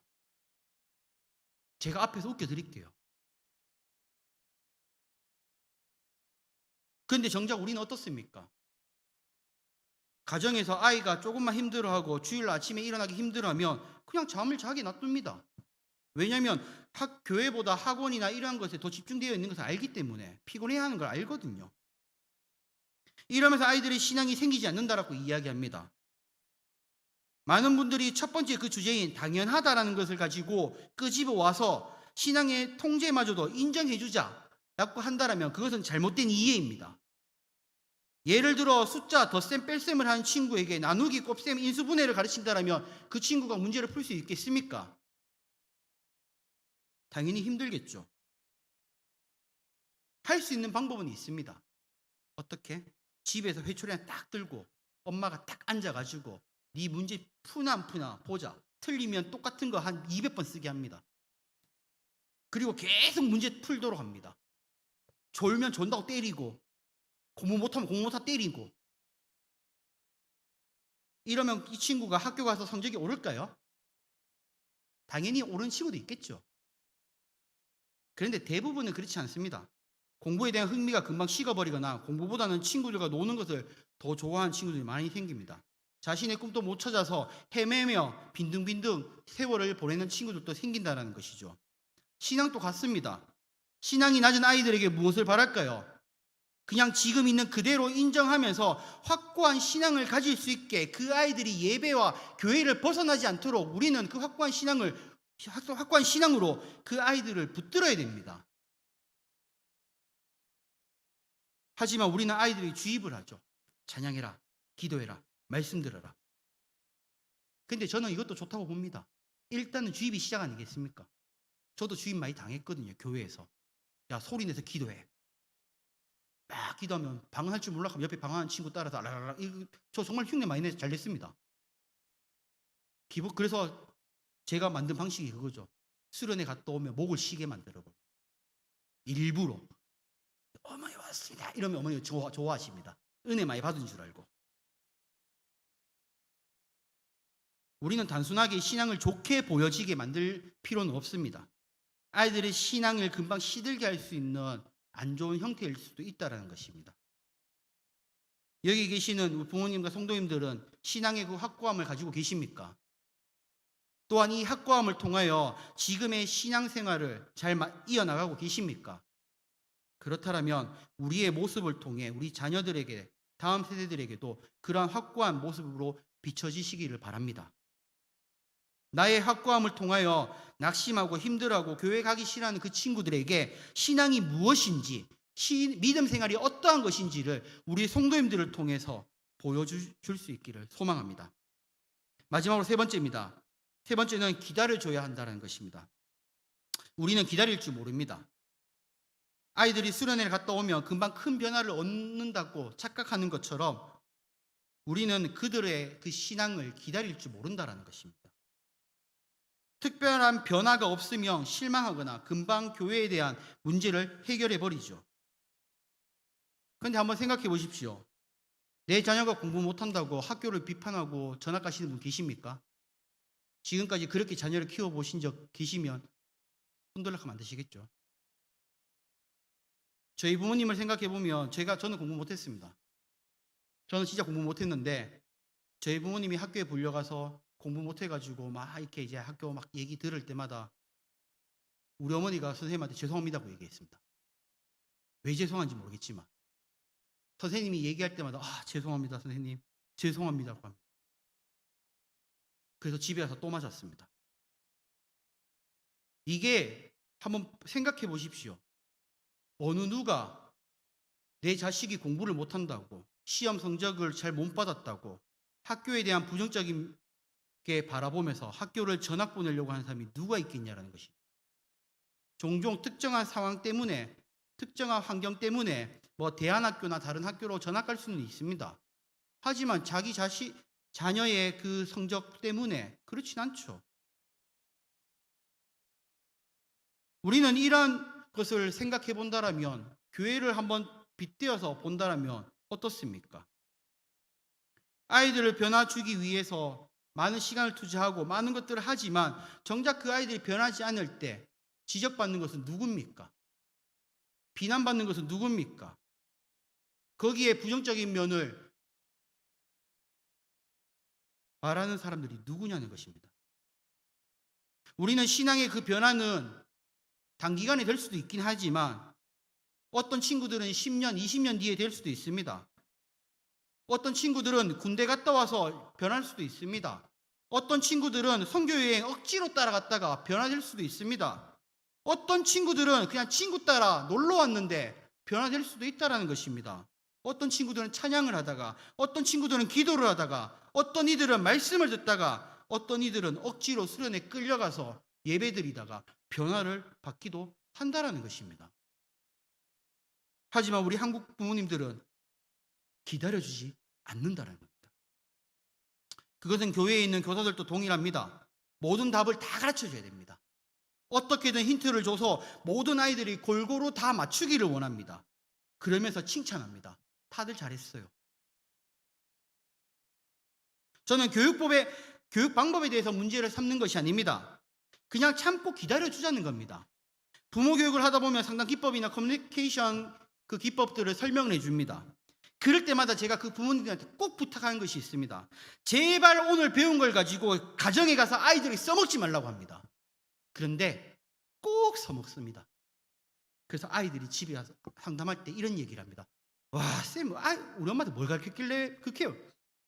제가 앞에서 웃겨드릴게요. 그런데 정작 우리는 어떻습니까? 가정에서 아이가 조금만 힘들어하고 주일 아침에 일어나기 힘들어하면 그냥 잠을 자게 놔둡니다. 왜냐하면 교회보다 학원이나 이러한 것에 더 집중되어 있는 것을 알기 때문에, 피곤해하는 걸 알거든요. 이러면서 아이들의 신앙이 생기지 않는다라고 이야기합니다. 많은 분들이 첫 번째 그 주제인 당연하다라는 것을 가지고 끄집어 와서 신앙의 통제마저도 인정해주자라고 한다면 그것은 잘못된 이해입니다. 예를 들어 숫자 덧셈 뺄셈을 하는 친구에게 나누기 곱셈 인수분해를 가르친다면 그 친구가 문제를 풀 수 있겠습니까? 당연히 힘들겠죠. 할 수 있는 방법은 있습니다. 어떻게? 집에서 회초리 하나 딱 들고 엄마가 딱 앉아가지고 네 문제 푸나 안 푸나 보자. 틀리면 똑같은 거 한 200번 쓰게 합니다. 그리고 계속 문제 풀도록 합니다. 졸면 존다고 때리고, 공부 못하면 공부 못하고 때리고. 이러면 이 친구가 학교 가서 성적이 오를까요? 당연히 오른 친구도 있겠죠. 그런데 대부분은 그렇지 않습니다. 공부에 대한 흥미가 금방 식어버리거나 공부보다는 친구들과 노는 것을 더 좋아하는 친구들이 많이 생깁니다. 자신의 꿈도 못 찾아서 헤매며 빈둥빈둥 세월을 보내는 친구들도 생긴다는 것이죠. 신앙도 같습니다. 신앙이 낮은 아이들에게 무엇을 바랄까요? 그냥 지금 있는 그대로 인정하면서 확고한 신앙을 가질 수 있게 그 아이들이 예배와 교회를 벗어나지 않도록 우리는 그 확고한 신앙으로 그 아이들을 붙들어야 됩니다. 하지만 우리는 아이들이 주입을 하죠. 찬양해라, 기도해라, 말씀 들어라. 근데 저는 이것도 좋다고 봅니다. 일단은 주입이 시작 아니겠습니까? 저도 주입 많이 당했거든요, 교회에서. 야, 소리 내서 기도해. 막 기도하면 방언할 줄 몰라 하면 옆에 방언하는 친구 따라서 라라라. 저 정말 흉내 많이 내서 잘 냈습니다. 그래서 제가 만든 방식이 그거죠. 수련회 갔다 오면 목을 쉬게 만들어버려요. 일부러. 어머니 왔습니다. 이러면 어머니 좋아하십니다. 은혜 많이 받은 줄 알고. 우리는 단순하게 신앙을 좋게 보여지게 만들 필요는 없습니다. 아이들의 신앙을 금방 시들게 할 수 있는 안 좋은 형태일 수도 있다는 것입니다. 여기 계시는 부모님과 성도님들은 신앙의 그 확고함을 가지고 계십니까? 또한 이 확고함을 통하여 지금의 신앙생활을 잘 이어나가고 계십니까? 그렇다면 우리의 모습을 통해 우리 자녀들에게, 다음 세대들에게도 그러한 확고한 모습으로 비춰지시기를 바랍니다. 나의 확고함을 통하여 낙심하고 힘들어하고 교회 가기 싫어하는 그 친구들에게 신앙이 무엇인지, 믿음 생활이 어떠한 것인지를 우리 성도님들을 통해서 보여줄 수 있기를 소망합니다. 마지막으로 세 번째입니다. 세 번째는 기다려줘야 한다는 것입니다. 우리는 기다릴 줄 모릅니다. 아이들이 수련회를 갔다 오면 금방 큰 변화를 얻는다고 착각하는 것처럼 우리는 그들의 그 신앙을 기다릴 줄 모른다는 것입니다. 특별한 변화가 없으면 실망하거나 금방 교회에 대한 문제를 해결해 버리죠. 그런데 한번 생각해 보십시오. 내 자녀가 공부 못한다고 학교를 비판하고 전학 가시는 분 계십니까? 지금까지 그렇게 자녀를 키워보신 적 계시면 손들락하면 안 되시겠죠. 저희 부모님을 생각해 보면 저는 공부 못했습니다. 저는 진짜 공부 못했는데 저희 부모님이 학교에 불려가서 공부 못해가지고 막 이렇게 이제 학교 막 얘기 들을 때마다 우리 어머니가 선생님한테 죄송합니다고 얘기했습니다. 왜 죄송한지 모르겠지만 선생님이 얘기할 때마다 죄송합니다 선생님, 죄송합니다고 합니다. 그래서 집에 와서 또 맞았습니다. 이게 한번 생각해 보십시오. 어느 누가 내 자식이 공부를 못한다고, 시험 성적을 잘 못 받았다고 학교에 대한 부정적인 게 바라보면서 학교를 전학 보내려고 하는 사람이 누가 있겠냐라는 것이. 종종 특정한 상황 때문에, 특정한 환경 때문에 뭐 대안학교나 다른 학교로 전학 갈 수는 있습니다. 하지만 자기 자녀의 그 성적 때문에 그렇진 않죠. 우리는 이런 것을 생각해 본다라면, 교회를 한번 빗대어서 본다라면 어떻습니까? 아이들을 변화 주기 위해서 많은 시간을 투자하고 많은 것들을 하지만 정작 그 아이들이 변하지 않을 때 지적받는 것은 누굽니까? 비난받는 것은 누굽니까? 거기에 부정적인 면을 말하는 사람들이 누구냐는 것입니다. 우리는 신앙의 그 변화는 단기간에 될 수도 있긴 하지만 어떤 친구들은 10년, 20년 뒤에 될 수도 있습니다. 어떤 친구들은 군대 갔다 와서 변할 수도 있습니다. 어떤 친구들은 선교여행 억지로 따라갔다가 변화될 수도 있습니다. 어떤 친구들은 그냥 친구 따라 놀러 왔는데 변화될 수도 있다는 것입니다. 어떤 친구들은 찬양을 하다가, 어떤 친구들은 기도를 하다가, 어떤 이들은 말씀을 듣다가, 어떤 이들은 억지로 수련에 끌려가서 예배드리다가 변화를 받기도 한다는 것입니다. 하지만 우리 한국 부모님들은 기다려주지 않는다는 겁니다. 그것은 교회에 있는 교사들도 동일합니다. 모든 답을 다 가르쳐줘야 됩니다. 어떻게든 힌트를 줘서 모든 아이들이 골고루 다 맞추기를 원합니다. 그러면서 칭찬합니다. 다들 잘했어요. 저는 교육 방법에 대해서 문제를 삼는 것이 아닙니다. 그냥 참고 기다려주자는 겁니다. 부모 교육을 하다 보면 상당 기법이나 커뮤니케이션 그 기법들을 설명을 해줍니다. 그럴 때마다 제가 그 부모님들한테 꼭 부탁하는 것이 있습니다. 제발 오늘 배운 걸 가지고 가정에 가서 아이들이 써먹지 말라고 합니다. 그런데 꼭 써먹습니다. 그래서 아이들이 집에 와서 상담할 때 이런 얘기를 합니다. 와, 쌤, 우리 엄마한테 뭘 가르쳤길래 그렇게요?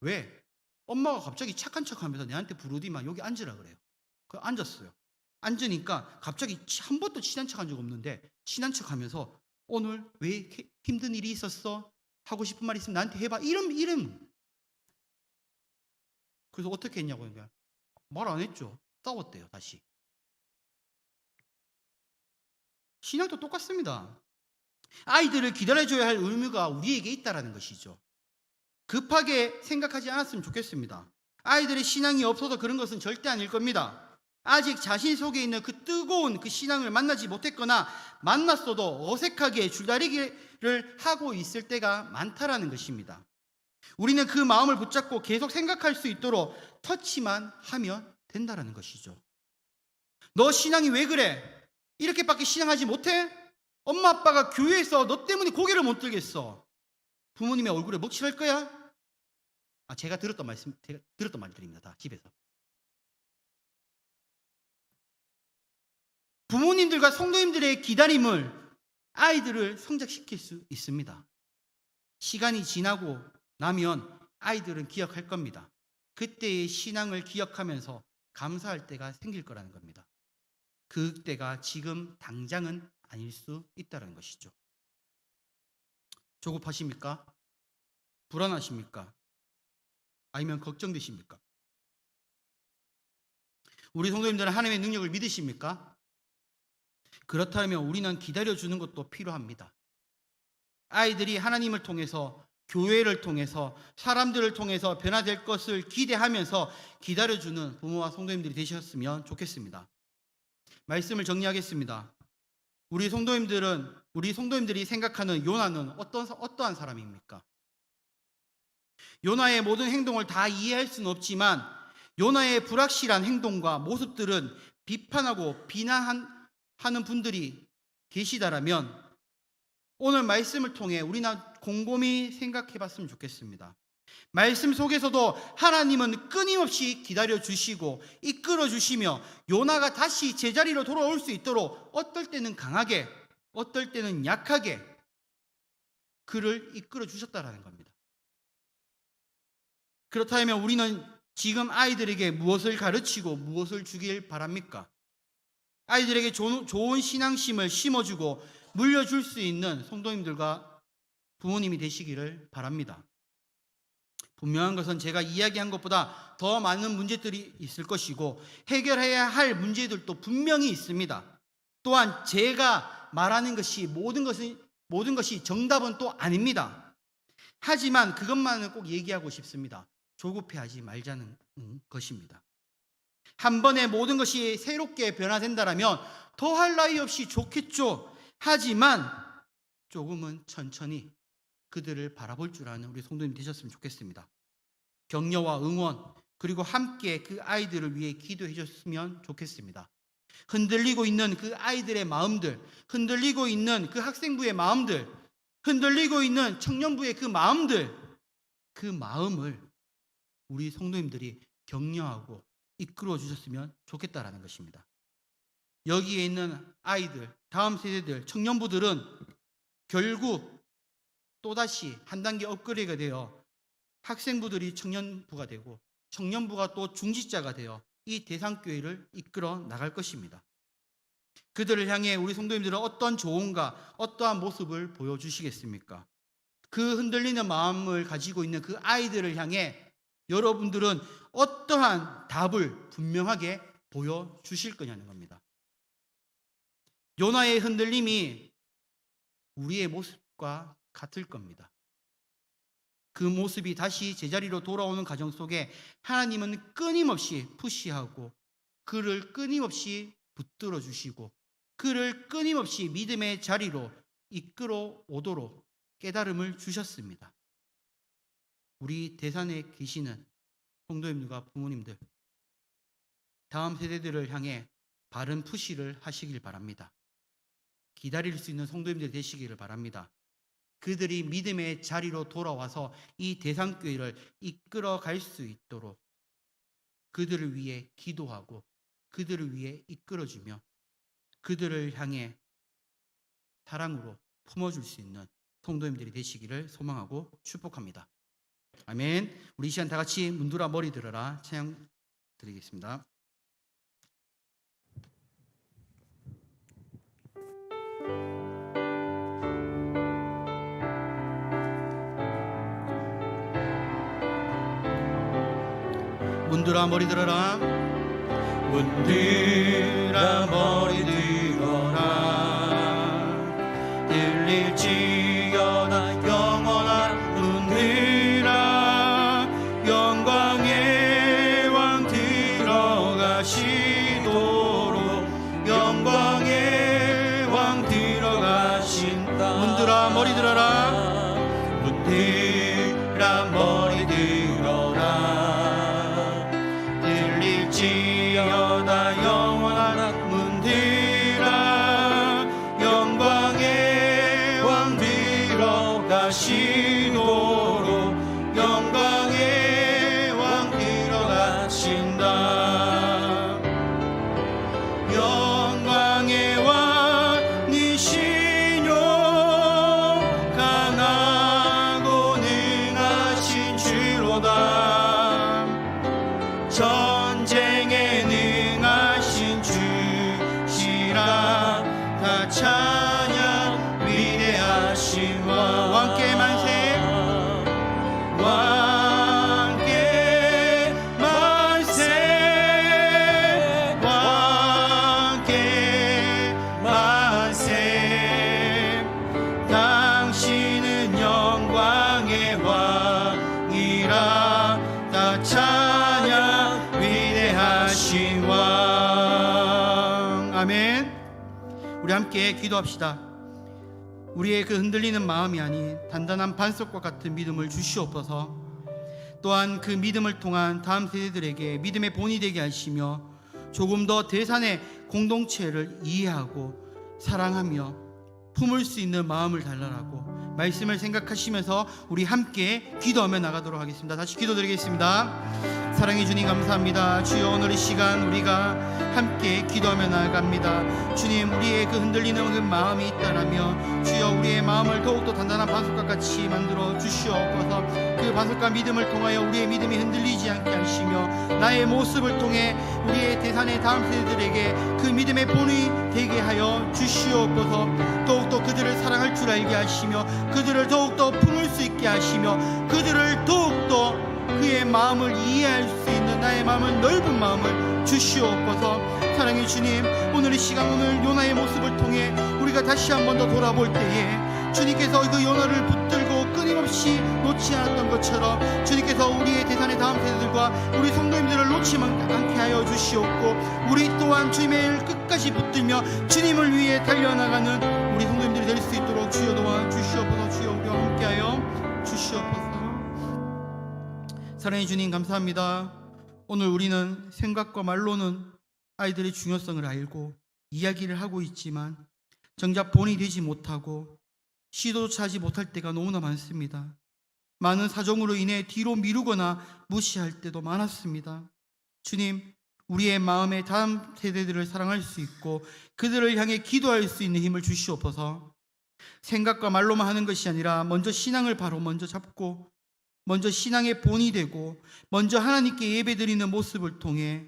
왜? 엄마가 갑자기 착한 척하면서 내한테 부르디만 여기 앉으라 그래요. 그 앉았어요. 앉으니까 갑자기 한 번도 친한 척한 적 없는데 친한 척하면서 오늘 왜 이렇게 힘든 일이 있었어? 하고 싶은 말 있으면 나한테 해봐. 이름. 그래서 어떻게 했냐고요? 말 안 했죠. 싸웠대요, 다시. 신앙도 똑같습니다. 아이들을 기다려줘야 할 의무가 우리에게 있다는 것이죠. 급하게 생각하지 않았으면 좋겠습니다. 아이들의 신앙이 없어서 그런 것은 절대 아닐 겁니다. 아직 자신 속에 있는 그 뜨거운 그 신앙을 만나지 못했거나 만났어도 어색하게 줄다리기를 하고 있을 때가 많다라는 것입니다. 우리는 그 마음을 붙잡고 계속 생각할 수 있도록 터치만 하면 된다는 것이죠. 너 신앙이 왜 그래? 이렇게밖에 신앙하지 못해? 엄마 아빠가 교회에서 너 때문에 고개를 못 들겠어. 부모님의 얼굴에 먹칠할 거야? 제가 들었던 말들입니다. 다 집에서. 부모님들과 성도님들의 기다림을 아이들을 성장시킬 수 있습니다. 시간이 지나고 나면 아이들은 기억할 겁니다. 그때의 신앙을 기억하면서 감사할 때가 생길 거라는 겁니다. 그때가 지금 당장은 아닐 수 있다는 것이죠. 조급하십니까? 불안하십니까? 아니면 걱정되십니까? 우리 성도님들은 하나님의 능력을 믿으십니까? 그렇다면 우리는 기다려주는 것도 필요합니다. 아이들이 하나님을 통해서, 교회를 통해서, 사람들을 통해서 변화될 것을 기대하면서 기다려주는 부모와 성도님들이 되셨으면 좋겠습니다. 말씀을 정리하겠습니다. 우리 성도님들이 생각하는 요나는 어떠한 사람입니까? 요나의 모든 행동을 다 이해할 수는 없지만 요나의 불확실한 행동과 모습들은 비판하고 비난하는 분들이 계시다라면 오늘 말씀을 통해 우리는 곰곰이 생각해 봤으면 좋겠습니다. 말씀 속에서도 하나님은 끊임없이 기다려 주시고 이끌어 주시며 요나가 다시 제자리로 돌아올 수 있도록 어떨 때는 강하게, 어떨 때는 약하게 그를 이끌어 주셨다라는 겁니다. 그렇다면 우리는 지금 아이들에게 무엇을 가르치고 무엇을 주길 바랍니까? 아이들에게 좋은 신앙심을 심어주고 물려줄 수 있는 성도님들과 부모님이 되시기를 바랍니다. 분명한 것은 제가 이야기한 것보다 더 많은 문제들이 있을 것이고 해결해야 할 문제들도 분명히 있습니다. 또한 제가 말하는 것이 모든 것이 정답은 또 아닙니다. 하지만 그것만은 꼭 얘기하고 싶습니다. 조급해하지 말자는 것입니다. 한 번에 모든 것이 새롭게 변화된다면 더할 나위 없이 좋겠죠. 하지만 조금은 천천히 그들을 바라볼 줄 아는 우리 성도님 되셨으면 좋겠습니다. 격려와 응원 그리고 함께 그 아이들을 위해 기도해 주셨으면 좋겠습니다. 흔들리고 있는 그 아이들의 마음들, 흔들리고 있는 그 학생부의 마음들, 흔들리고 있는 청년부의 그 마음들, 그 마음을 우리 성도님들이 격려하고 이끌어 주셨으면 좋겠다라는 것입니다. 여기에 있는 아이들, 다음 세대들, 청년부들은 결국 또다시 한 단계 업그레이드가 되어 학생부들이 청년부가 되고 청년부가 또 중직자가 되어 이 대상교회를 이끌어 나갈 것입니다. 그들을 향해 우리 성도님들은 어떤 조언과 어떠한 모습을 보여주시겠습니까? 그 흔들리는 마음을 가지고 있는 그 아이들을 향해 여러분들은 어떠한 답을 분명하게 보여주실 거냐는 겁니다. 요나의 흔들림이 우리의 모습과 같을 겁니다. 그 모습이 다시 제자리로 돌아오는 과정 속에 하나님은 끊임없이 푸시하고 그를 끊임없이 붙들어 주시고 그를 끊임없이 믿음의 자리로 이끌어 오도록 깨달음을 주셨습니다. 우리 대산에 계시는 성도님들과 부모님들, 다음 세대들을 향해 바른 푸시를 하시길 바랍니다. 기다릴 수 있는 성도님들 되시기를 바랍니다. 그들이 믿음의 자리로 돌아와서 이 대상교회를 이끌어 갈 수 있도록 그들을 위해 기도하고 그들을 위해 이끌어주며 그들을 향해 사랑으로 품어줄 수 있는 성도님들이 되시기를 소망하고 축복합니다. 아멘. 우리 이 시간 다 같이 문들어 머리 들어라 찬양 드리겠습니다. 문들어 머리 들어라. 문들어 머리 들어라. 들릴지어다 영원한 문들아. 영광의 왕 들어가시도록 영광의 왕 들어가신다. 문들어 머리 들어라. 문들어 머리 들어라. 들릴지어다 영원한 문들아. 영광의 왕 들어가시도록 영광의 왕 들어가신다. 영광의 왕이시뇨 강하고 능하신 주로다. 전쟁에 능하신 주시라. 다 찬양 위대하신 왕께 만세. 왕께 만세. 왕께 만세. 당신은 영광의 왕이라. 다 찬양 위대하신 왕. 아멘. 우리 함께 기도합시다. 우리의 그 흔들리는 마음이 아닌 단단한 반석과 같은 믿음을 주시옵소서. 또한 그 믿음을 통한 다음 세대들에게 믿음의 본이 되게 하시며 조금 더 대산의 공동체를 이해하고 사랑하며 품을 수 있는 마음을 달라라고 말씀을 생각하시면서 우리 함께 기도하며 나가도록 하겠습니다. 다시 기도드리겠습니다. 사랑해 주님 감사합니다. 주여 오늘 이 시간 우리가 함께 기도하며 나아갑니다. 주님 우리의 그 흔들리는 그 마음이 있다라면 주여 우리의 마음을 더욱더 단단한 반석과 같이 만들어 주시옵소서. 그 반석과 믿음을 통하여 우리의 믿음이 흔들리지 않게 하시며 나의 모습을 통해 우리의 대산의 다음 세대들에게 그 믿음의 본이 되게 하여 주시옵소서. 더욱더 그들을 사랑할 줄 알게 하시며 그들을 더욱더 품을 수 있게 하시며 그들을 더욱더 그의 마음을 이해할 수 있는 나의 마음을 넓은 마음을 주시옵소서. 사랑해 주님 오늘 이 시간 오늘 요나의 모습을 통해 우리가 다시 한 번 더 돌아볼 때에 주님께서 그 요나를 붙들고 끊임없이 놓지 않았던 것처럼 주님께서 우리의 대산의 다음 세대들과 우리 성도님들을 놓지 않게 하여 주시옵고 우리 또한 주님의 일 끝까지 붙들며 주님을 위해 달려나가는 우리 성도님들이 될 수 있도록 주여 도와 주시옵소서. 주여 우리와 함께하여 주시옵소서. 사랑해 주님 감사합니다. 오늘 우리는 생각과 말로는 아이들의 중요성을 알고 이야기를 하고 있지만 정작 본이 되지 못하고 시도조차 하지 못할 때가 너무나 많습니다. 많은 사정으로 인해 뒤로 미루거나 무시할 때도 많았습니다. 주님 우리의 마음에 다음 세대들을 사랑할 수 있고 그들을 향해 기도할 수 있는 힘을 주시옵소서. 생각과 말로만 하는 것이 아니라 먼저 신앙을 바로 먼저 잡고 먼저 신앙의 본이 되고 먼저 하나님께 예배드리는 모습을 통해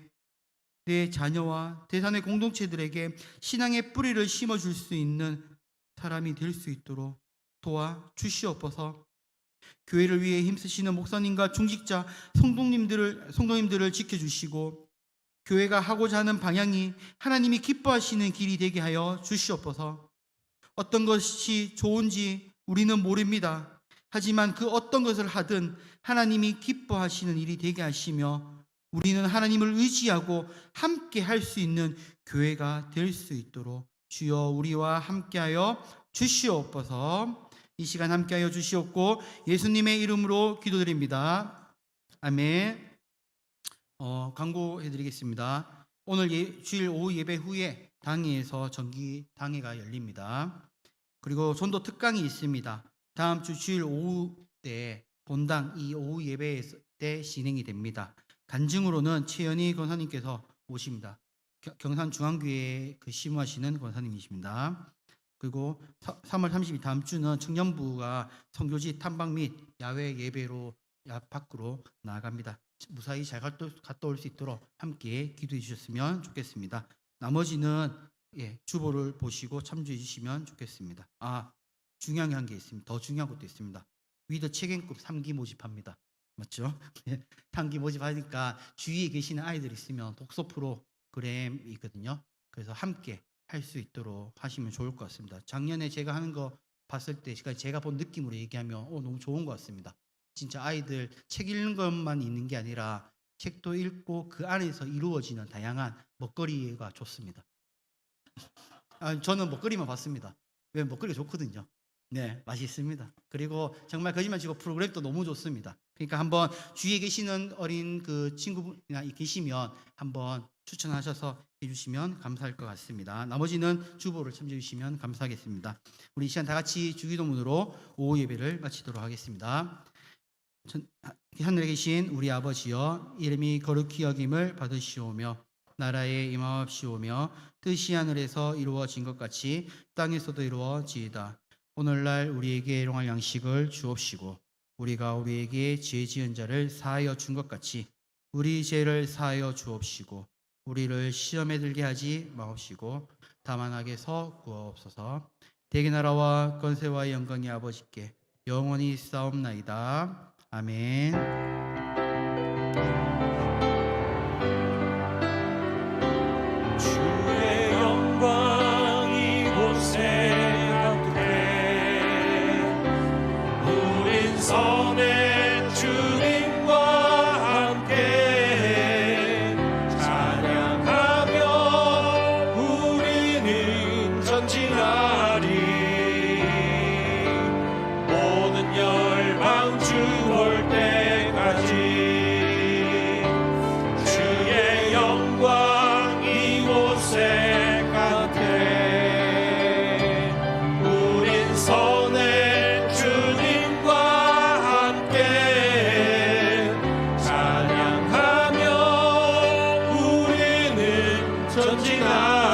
내 자녀와 대산의 공동체들에게 신앙의 뿌리를 심어줄 수 있는 사람이 될 수 있도록 도와 주시옵소서. 교회를 위해 힘쓰시는 목사님과 중직자 성도님들을 지켜주시고 교회가 하고자 하는 방향이 하나님이 기뻐하시는 길이 되게 하여 주시옵소서. 어떤 것이 좋은지 우리는 모릅니다. 하지만 그 어떤 것을 하든 하나님이 기뻐하시는 일이 되게 하시며 우리는 하나님을 의지하고 함께 할 수 있는 교회가 될 수 있도록 주여 우리와 함께하여 주시옵소서. 이 시간 함께하여 주시옵고 예수님의 이름으로 기도드립니다. 아멘. 광고해드리겠습니다. 오늘 주일 오후 예배 후에 당회에서 정기 당회가 열립니다. 그리고 전도 특강이 있습니다. 다음 주 주일 오후 때 본당 이 오후 예배 때 진행이 됩니다. 간증으로는 최연희 권사님께서 오십니다. 경산중앙교회에 심우하시는 권사님이십니다. 그리고 3월 30일 다음 주는 청년부가 선교지 탐방 및 야외 예배로 밖으로 나아갑니다. 무사히 잘 갔다 올 수 있도록 함께 기도해 주셨으면 좋겠습니다. 나머지는 주보를 보시고 참조해 주시면 좋겠습니다. 중요한 게 있습니다. 더 중요한 것도 있습니다. 위더 책임급 3기 모집합니다. 맞죠? 3기 모집하니까 주위에 계시는 아이들 있으면 독서 프로그램이 있거든요. 그래서 함께 할 수 있도록 하시면 좋을 것 같습니다. 작년에 제가 하는 거 봤을 때 제가 본 느낌으로 얘기하면 너무 좋은 것 같습니다. 진짜 아이들 책 읽는 것만 있는 게 아니라 책도 읽고 그 안에서 이루어지는 다양한 먹거리가 좋습니다. 저는 먹거리만 봤습니다. 왜 먹거리가 좋거든요. 네, 맛있습니다. 그리고 정말 거짓말 치고 프로그램도 너무 좋습니다. 그러니까 한번 주위에 계시는 어린 그 친구분이나 계시면 한번 추천하셔서 해주시면 감사할 것 같습니다. 나머지는 주보를 참조해 주시면 감사하겠습니다. 우리 이 시간 다 같이 주기도문으로 오후 예배를 마치도록 하겠습니다. 하늘에 계신 우리 아버지여, 이름이 거룩히 여김을 받으시오며 나라에 임하옵시오며 뜻이 하늘에서 이루어진 것 같이 땅에서도 이루어지이다. 오늘날 우리에게 일용할 양식을 주옵시고 우리가 우리에게 죄 지은 자를 사하여 준 것 같이 우리 죄를 사하여 주옵시고 우리를 시험에 들게 하지 마옵시고 다만 악에서 구하옵소서. 대개 나라와 권세와 영광이 아버지께 영원히 싸움나이다. 아멘. 주의 영광 이곳에 가득해 우린 선의 주님과 함께 찬양하며 우리는 전진하리. 모든 열방 주 올 때까지 주의 영광 이곳에 가득해 우린 선의 주님과 함께 찬양하며 우리는 전진하리.